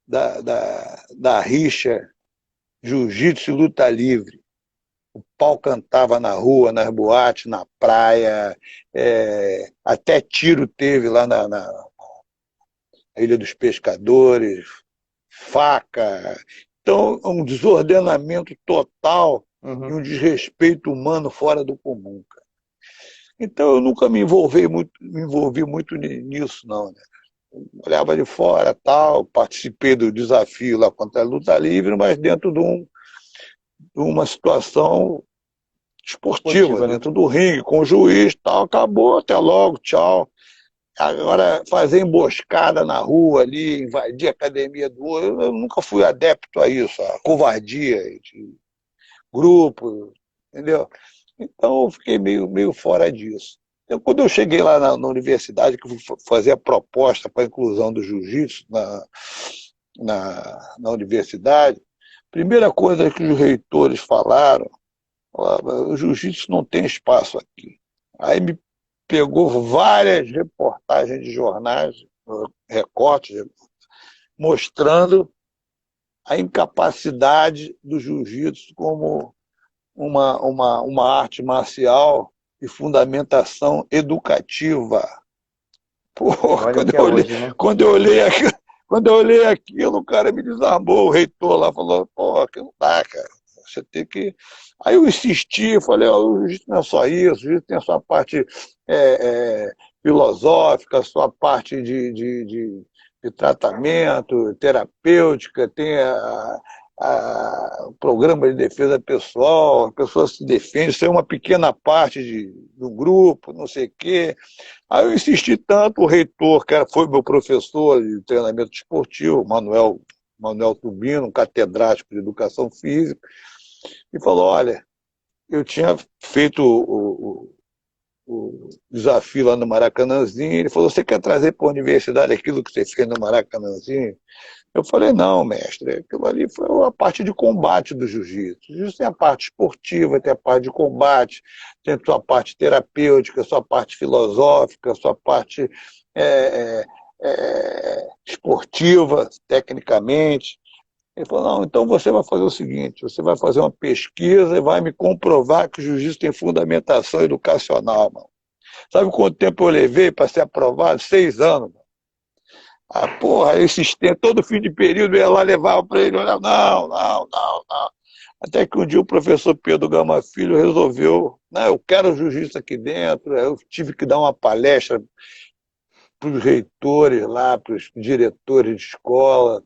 da rixa jiu-jitsu e luta livre. O pau cantava na rua, nas boates, na praia, até tiro teve lá na Ilha dos Pescadores, faca. Então, um desordenamento total e Uhum. um desrespeito humano fora do comum. Cara. Então, eu nunca me envolvi muito nisso, não. Né? Olhava de fora, tal, participei do desafio lá contra a luta livre, mas dentro de uma situação esportiva, Esportiva, né? dentro do ringue, com o juiz, tal, acabou, até logo, tchau. Agora, fazer emboscada na rua ali, invadir a academia do outro, eu nunca fui adepto a isso, a covardia de grupo, entendeu? Então, eu fiquei meio fora disso. Então, quando eu cheguei lá na universidade, que eu fui fazer a proposta para a inclusão do jiu-jitsu na universidade, a primeira coisa que os reitores falaram, o jiu-jitsu não tem espaço aqui. Aí me pegou várias reportagens de jornais, recortes, mostrando a incapacidade do jiu-jitsu como uma arte marcial de fundamentação educativa. E Porra, olha o que é hoje, né? quando eu olhei aquilo, quando eu olhei aquilo, o cara me desarmou, o reitor lá falou, pô, aqui não dá, cara. Você tem que. Aí eu insisti, falei, ó, o jiu-jitsu não é só isso, o jiu-jitsu tem a sua parte filosófica, a sua parte de tratamento, terapêutica, tem o programa de defesa pessoal, a pessoa se defende, isso é uma pequena parte do grupo, não sei o quê. Aí eu insisti tanto, o reitor, que foi meu professor de treinamento esportivo, Manuel Tubino, um catedrático de educação física, e falou, olha, eu tinha feito o desafio lá no Maracanãzinho, ele falou, você quer trazer para a universidade aquilo que você fez no Maracanãzinho? Eu falei, não, mestre, aquilo ali foi a parte de combate do jiu-jitsu. O jiu-jitsu tem a parte esportiva, tem a parte de combate, tem a sua parte terapêutica, a sua parte filosófica, a sua parte esportiva, tecnicamente. Ele falou, não, então você vai fazer o seguinte, você vai fazer uma pesquisa e vai me comprovar que o jiu-jitsu tem fundamentação educacional, mano. Sabe quanto tempo eu levei para ser aprovado? 6 anos. Ah, porra, esses tempos, todo fim de período eu ia lá, levava para ele, olhava, não. Até que um dia o professor Pedro Gama Filho resolveu, não, eu quero jiu-jitsu aqui dentro, eu tive que dar uma palestra para os reitores lá, para os diretores de escola,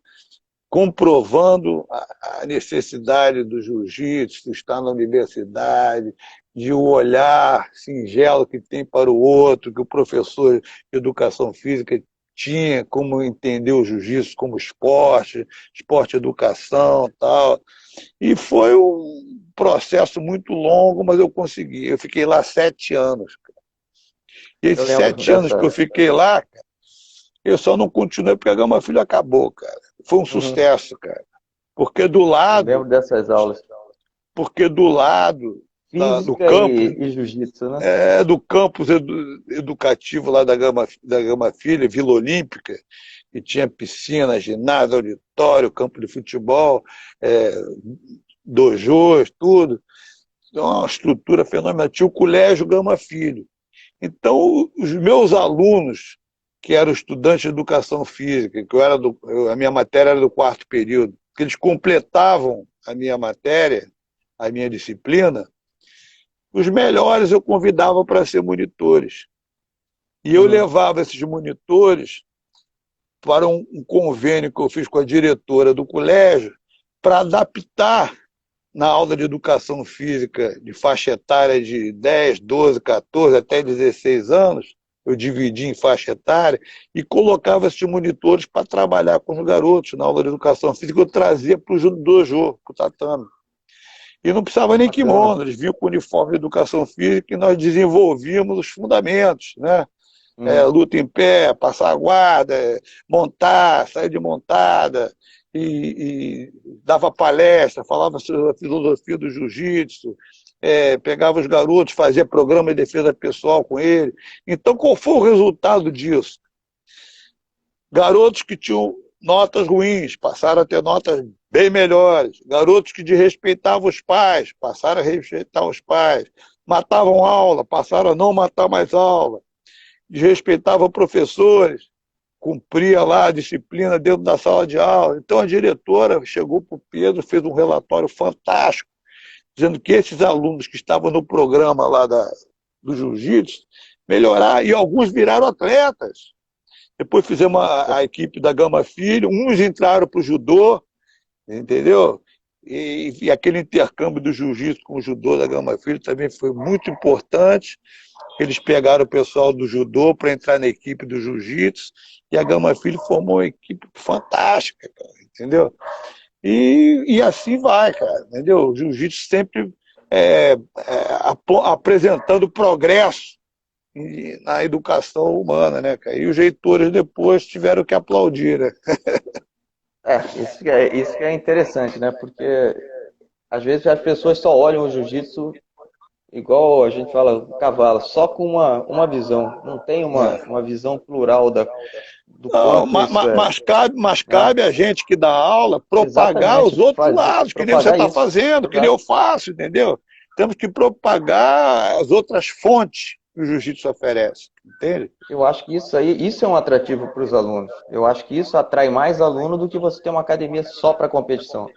comprovando a necessidade do jiu-jitsu, de estar na universidade, de o olhar singelo que tem para o outro, que o professor de educação física tinha, como entender o jiu-jitsu como esporte, esporte educação, tal. E foi um processo muito longo, mas eu consegui. Eu fiquei lá 7 anos. E Eu esses lembro 7 anos que eu dessa. fiquei lá, eu só não continuei porque a Gama Filho acabou, cara. Foi um Uhum. sucesso, cara. Porque do Eu lembro lado, dessas aulas. porque do lado do Física campus, e jiu-jitsu, né? do campus educativo lá da Gama Filha, Vila Olímpica, que tinha piscina, ginásio, auditório, campo de futebol, é, dojôs, tudo. Então, uma estrutura fenomenal. Tinha o Colégio Gama Filho. Então, os meus alunos, que eram estudantes de educação física, a minha matéria era do quarto período, que eles completavam a minha matéria, a minha disciplina, os melhores eu convidava para ser monitores. E eu Uhum. levava esses monitores para um convênio que eu fiz com a diretora do colégio para adaptar na aula de educação física de faixa etária de 10, 12, 14 até 16 anos, eu dividi em faixa etária e colocava esses monitores para trabalhar com os garotos na aula de educação física. Eu trazia para o dojo, para o tatame. E não precisava nem Bacana. kimono, eles vinham com o uniforme de educação física e nós desenvolvíamos os fundamentos, né? Uhum. Luta em pé, passar a guarda, montar, sair de montada, e dava palestra, falava sobre a filosofia do jiu-jitsu, pegava os garotos, fazia programa de defesa pessoal com ele. Então, qual foi o resultado disso? Garotos que tinham notas ruins passaram a ter notas bem melhores. Garotos que desrespeitavam os pais passaram a respeitar os pais. Matavam aula, passaram a não matar mais aula. Desrespeitavam professores, cumpria lá a disciplina dentro da sala de aula. Então a diretora chegou para o Pedro, fez um relatório fantástico, dizendo que esses alunos que estavam no programa lá do jiu-jitsu melhoraram, e alguns viraram atletas. Depois fizemos a equipe da Gama Filho, uns entraram para o judô, entendeu? E aquele intercâmbio do jiu-jitsu com o judô da Gama Filho também foi muito importante. Eles pegaram o pessoal do judô para entrar na equipe do jiu-jitsu e a Gama Filho formou uma equipe fantástica, cara, entendeu? E assim vai, cara, entendeu? O jiu-jitsu sempre apresentando progresso na educação humana, né, cara? E os reitores depois tiveram que aplaudir, né? Isso que é interessante, né? Porque às vezes as pessoas só olham o jiu-jitsu igual a gente fala, o cavalo, só com uma visão. Não tem uma visão plural do Não, quanto isso é, mas né? cabe a gente que dá aula propagar os Exatamente, outros fazer, lados, que nem você propagar está isso. fazendo, que nem eu Exato. faço, entendeu? Temos que propagar as outras fontes que o jiu-jitsu oferece, entende? Eu acho que isso é um atrativo para os alunos. Eu acho que isso atrai mais aluno do que você ter uma academia só para competição.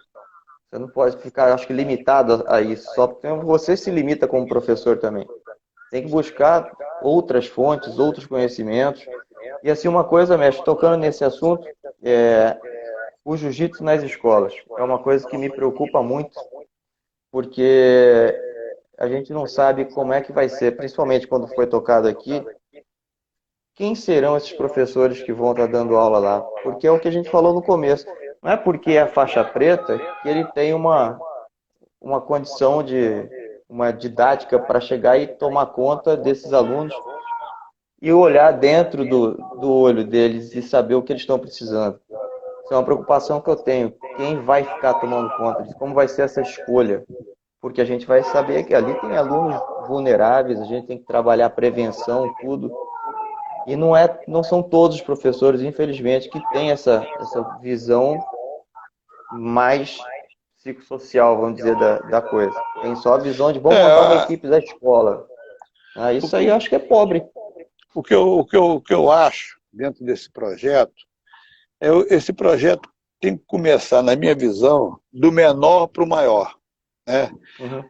Você não pode ficar, acho que, limitado a isso, só porque você se limita como professor também. Tem que buscar outras fontes, outros conhecimentos. E assim, uma coisa, mestre, tocando nesse assunto, é, o jiu-jitsu nas escolas. É uma coisa que me preocupa muito, porque a gente não sabe como é que vai ser, principalmente quando foi tocado aqui, quem serão esses professores que vão estar dando aula lá? Porque é o que a gente falou no começo. Não é porque é faixa preta que ele tem uma condição de uma didática para chegar e tomar conta desses alunos e olhar dentro do olho deles e saber o que eles estão precisando. Isso é uma preocupação que eu tenho. Quem vai ficar tomando conta disso? Como vai ser essa escolha? Porque a gente vai saber que ali tem alunos vulneráveis, a gente tem que trabalhar prevenção, tudo. E não são todos os professores, infelizmente, que têm essa visão mais psicossocial, vamos dizer, da coisa. Tem só a visão de vamos montar uma É, equipe da escola. Ah, o, isso aí eu acho que é pobre. o que eu acho dentro desse projeto, esse projeto tem que começar, na minha visão, do menor para o maior. né? Uhum.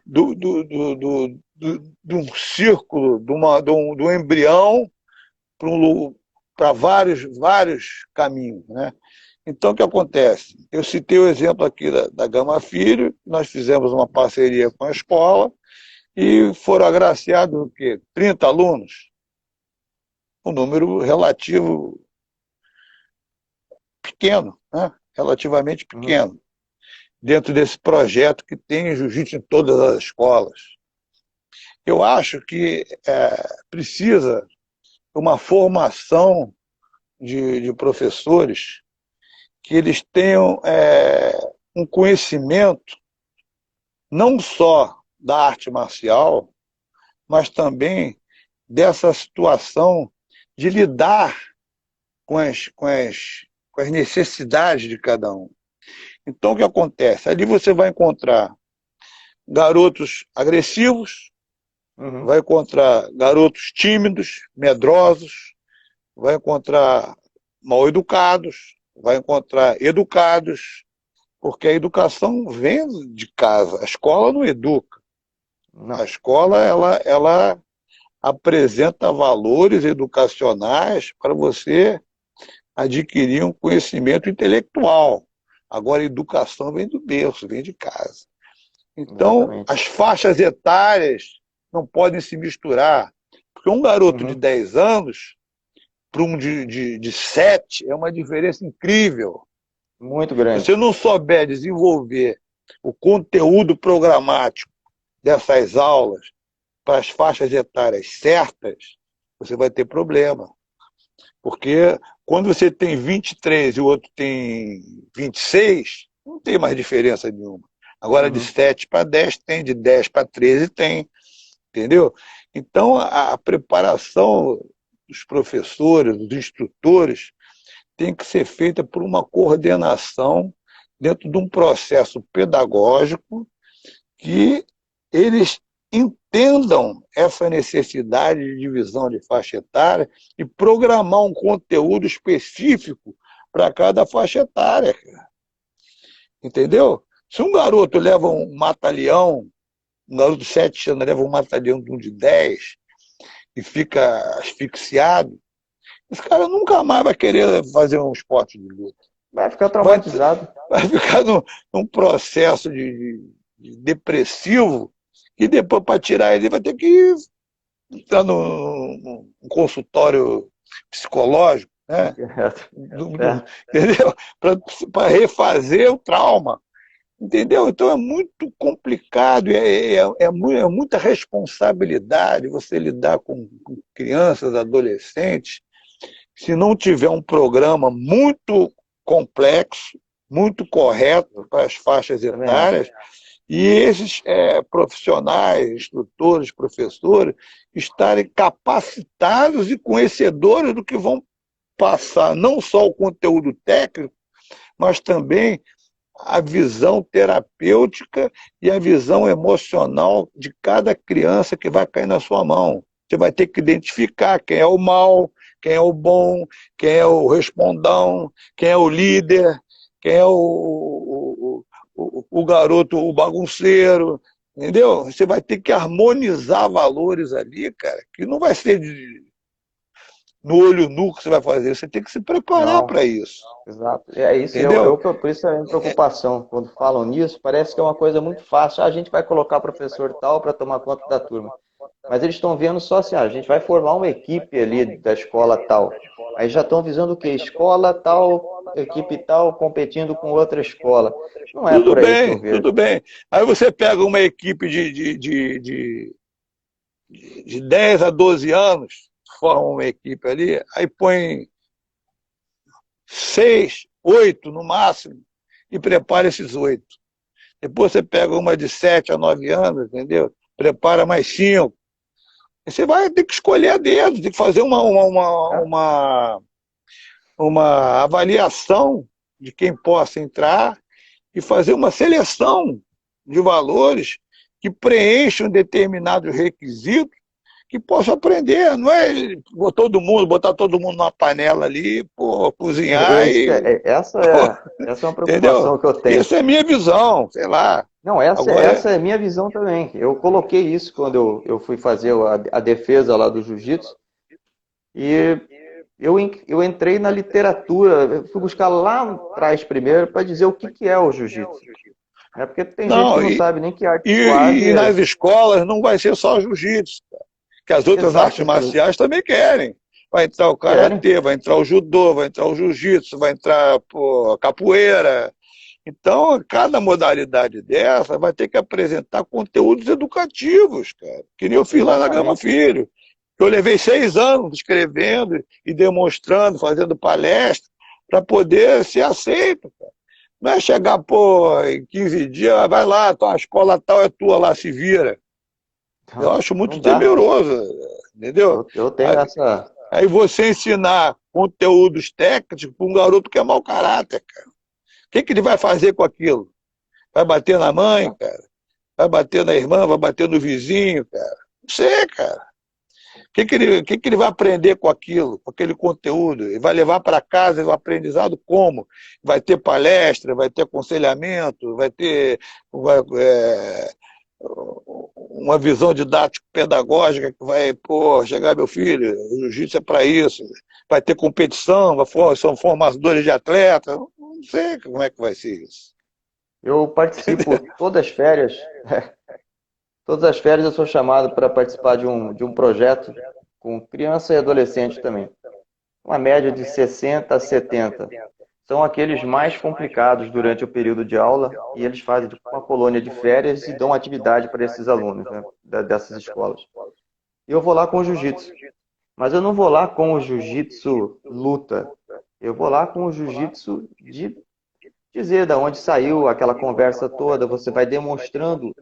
De um círculo, do embrião para vários caminhos, né? Então, o que acontece? Eu citei o exemplo aqui da Gama Filho, nós fizemos uma parceria com a escola e foram agraciados o quê? 30 alunos, um número relativo pequeno, né? Relativamente Uhum. pequeno, dentro desse projeto que tem jiu-jitsu em todas as escolas. Eu acho que precisa uma formação de professores que eles tenham um conhecimento não só da arte marcial, mas também dessa situação de lidar com as necessidades de cada um. Então, o que acontece? Ali você vai encontrar garotos agressivos, Uhum. vai encontrar garotos tímidos, medrosos, vai encontrar mal educados, vai encontrar educados, porque a educação vem de casa. A escola não educa. A Não. escola ela apresenta valores educacionais para você adquirir um conhecimento intelectual. Agora, a educação vem do berço, vem de casa. Então, Exatamente. as faixas etárias não podem se misturar. Porque um garoto de Uhum. 10 anos para um de 7 é uma diferença incrível. Muito Se você grande. não souber desenvolver o conteúdo programático dessas aulas para as faixas etárias certas, você vai ter problema. Porque quando você tem 23 e o outro tem 26, não tem mais diferença nenhuma. Agora, de Uhum. 7 para 10 tem, de 10 para 13 tem, entendeu? Então, a preparação dos professores, dos instrutores, tem que ser feita por uma coordenação dentro de um processo pedagógico que eles entendam essa necessidade de divisão de faixa etária e programar um conteúdo específico para cada faixa etária, entendeu? Se um garoto leva um mata-leão, um garoto de 7 anos leva um mata-leão de um de 10 e fica asfixiado, esse cara nunca mais vai querer fazer um esporte de luta. Vai ficar Vai, traumatizado. vai ficar num processo de depressivo e depois, para tirar ele, vai ter que entrar num consultório psicológico, né? É. Entendeu? Para refazer o trauma. Entendeu? Então é muito complicado, é muita responsabilidade você lidar com crianças, adolescentes, se não tiver um programa muito complexo, muito correto para as faixas Também acho. etárias, e esses profissionais, instrutores, professores, estarem capacitados e conhecedores do que vão passar, não só o conteúdo técnico, mas também a visão terapêutica e a visão emocional de cada criança que vai cair na sua mão. Você vai ter que identificar quem é o mal, quem é o bom, quem é o respondão, quem é o líder, quem é o garoto, o bagunceiro, entendeu? Você vai ter que harmonizar valores ali, cara, que não vai ser no olho nu que você vai fazer, você tem que se preparar Não. para isso, Exato. É isso, entendeu? por isso é a minha preocupação. Quando falam nisso, parece que é uma coisa muito fácil. Ah, a gente vai colocar professor tal para tomar conta da turma. Mas eles estão vendo só assim, ah, a gente vai formar uma equipe ali da escola tal. Aí já estão visando o quê? Escola tal, equipe tal, competindo com outra escola. Não é Tudo por aí que eu bem, vejo. tudo bem. Aí você pega uma equipe de 10 a 12 anos, forma uma equipe ali, aí põe 6, 8 no máximo, e prepara esses 8. Depois você pega uma de 7 a 9 anos, entendeu? Prepara mais 5. Você vai ter que escolher a dedo, tem que fazer Né? uma avaliação de quem possa entrar e fazer uma seleção de valores que preencham determinados requisitos que possam aprender. Não é botar todo mundo numa panela ali, pô, cozinhar pô, essa é uma entendeu? preocupação que eu tenho. Essa é a minha visão, sei lá. Não, Agora, essa é a minha visão também. Eu coloquei isso quando eu fui fazer a defesa lá do jiu-jitsu. E eu entrei na literatura, eu fui buscar lá atrás primeiro para dizer o que, que é o jiu-jitsu. É porque tem gente que não, não sabe nem que arte suave e é. nas escolas não vai ser só jiu-jitsu, que as outras artes Exato, marciais também querem. Vai entrar o querem. karatê, vai entrar o judô, vai entrar o jiu-jitsu, vai entrar, pô, a capoeira. Então, cada modalidade dessa vai ter que apresentar conteúdos educativos, cara. Que nem eu fiz lá na Gama Exatamente. Filho. Eu levei 6 anos escrevendo e demonstrando, fazendo palestra, para poder ser aceito, cara. Não é chegar, pô, em 15 dias, vai lá, a escola tal é tua lá, se vira. Eu Não, acho muito não dá. temeroso, entendeu? Eu tenho essa. Aí você ensinar conteúdos técnicos para um garoto que é mau caráter, cara. O que, que ele vai fazer com aquilo? Vai bater na mãe, cara? Vai bater na irmã? Vai bater no vizinho, cara? Não sei, cara. O que ele vai aprender com aquilo, com aquele conteúdo? Ele vai levar para casa o aprendizado como? Vai ter palestra, vai ter aconselhamento, uma visão didático-pedagógica que vai, pô, chegar, meu filho, o jiu-jitsu é para isso. Vai ter competição, são formadores de atletas. Não sei como é que vai ser isso. Eu participo todas as férias. Todas as férias eu sou chamado para participar de um projeto com criança e adolescente também. Uma média de 60 a 70. São aqueles mais complicados durante o período de aula e eles fazem tipo, uma colônia de férias e dão atividade para esses alunos, né, dessas escolas. E eu vou lá com o jiu-jitsu. Mas eu não vou lá com o jiu-jitsu luta. Eu vou lá com o jiu-jitsu de dizer da onde saiu aquela conversa toda. Você vai demonstrando,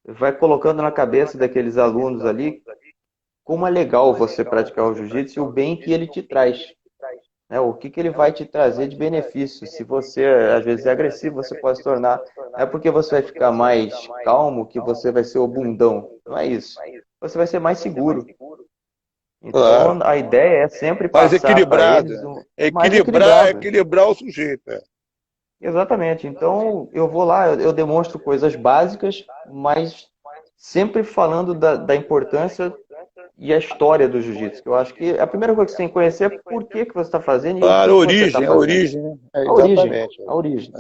vai colocando na cabeça daqueles alunos ali como é legal você praticar o jiu-jitsu e o bem que ele te traz. Né? O que, que ele vai te trazer de benefício. Se você, às vezes, é agressivo, você pode se tornar. Não é porque você vai ficar mais calmo que você vai ser o bundão. Não é isso. Você vai ser mais seguro. Claro. Então, a ideia é sempre Mais passar para equilibrado. eles um mais Equilibrar, equilibrado. equilibrar o sujeito. Exatamente. Então, eu vou lá, eu demonstro coisas básicas, mas sempre falando da importância e a história do jiu-jitsu. Que eu acho que a primeira coisa que você tem que conhecer é por que, que você está fazendo e o Claro, que, que você está a fazendo. origem, né? A origem. Exatamente. A origem.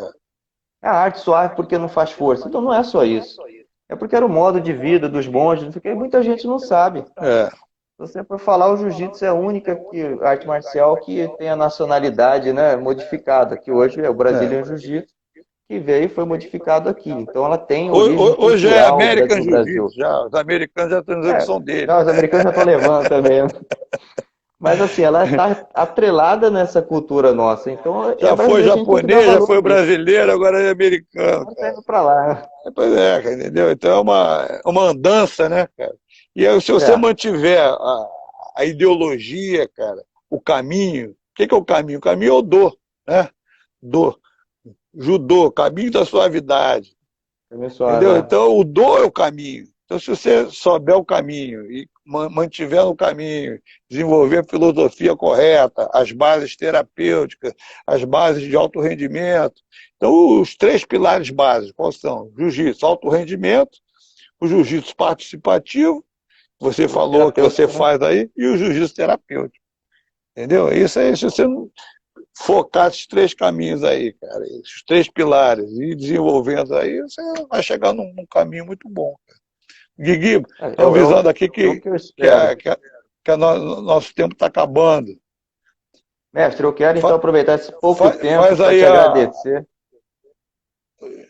É a arte suave porque não faz força. Então, não é só isso. É porque era o modo de vida dos monges, porque muita gente não sabe. É. Se você for falar, o jiu-jitsu é a única arte marcial que tem a nacionalidade, né, modificada, que hoje é o É. Brazilian Jiu-Jitsu, que veio e foi modificado aqui. Então ela tem origem Hoje é cultural American do Brasil. Jiu-Jitsu, já. Os americanos já estão dizendo que É, são deles. não, os americanos já estão levando também. Mas assim, ela está atrelada nessa cultura nossa. Então é Já foi brasileiro, a gente tem que dar japonês, já valor foi a isso. brasileiro, agora é americano, Agora tá cara. indo para lá. Pois é, cara, entendeu? Então é uma andança, né, cara? E aí, se você É, mantiver a ideologia, cara, o caminho, o que é o caminho? O caminho é o do, né? Do, judô, caminho da suavidade. também suave. Entendeu? Então, o do é o caminho. Então, se você souber o caminho e mantiver no caminho, desenvolver a filosofia correta, as bases terapêuticas, as bases de alto rendimento. Então, os 3 pilares básicos, quais são? Jiu-jitsu, alto rendimento, o jiu-jitsu participativo, você O falou que você terapêutico, né? faz aí, e o jiu-jitsu terapêutico. Entendeu? Isso aí, se você não focar esses 3 caminhos aí, cara, esses 3 pilares, e desenvolvendo aí, você vai chegar num caminho muito bom. Guigui, É, estão avisando aqui é o que, que eu que, espero. nosso tempo está acabando. Mestre, eu quero então Fa, aproveitar esse pouco tempo faz para aí te agradecer.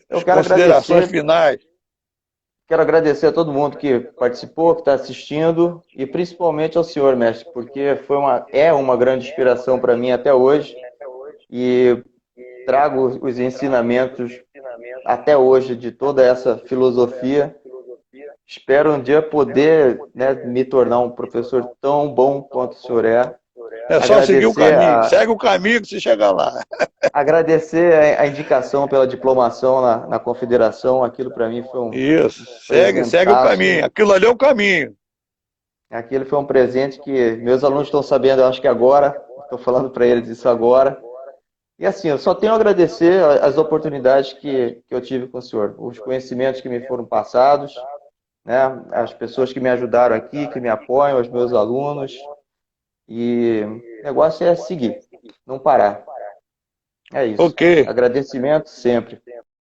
Eu as considerações finais. quero agradecer a todo mundo que participou, que está assistindo, e principalmente ao senhor, mestre, porque é uma grande inspiração para mim até hoje, e trago os ensinamentos até hoje de toda essa filosofia. Espero um dia poder, né, me tornar um professor tão bom quanto o senhor é. É só seguir o Agradecer caminho. a, Segue o caminho que você chega lá. agradecer a indicação pela diplomação na confederação. Aquilo para mim foi um Isso. Segue o presentaço. caminho. Aquilo ali é o caminho. Aquele foi um presente que meus alunos estão sabendo, eu acho que agora, estou falando para eles isso agora. E assim, eu só tenho a agradecer as oportunidades que eu tive com o senhor, os conhecimentos que me foram passados, né? As pessoas que me ajudaram aqui, que me apoiam, os meus alunos. E o negócio é seguir, não parar. É isso. Ok. Agradecimento sempre.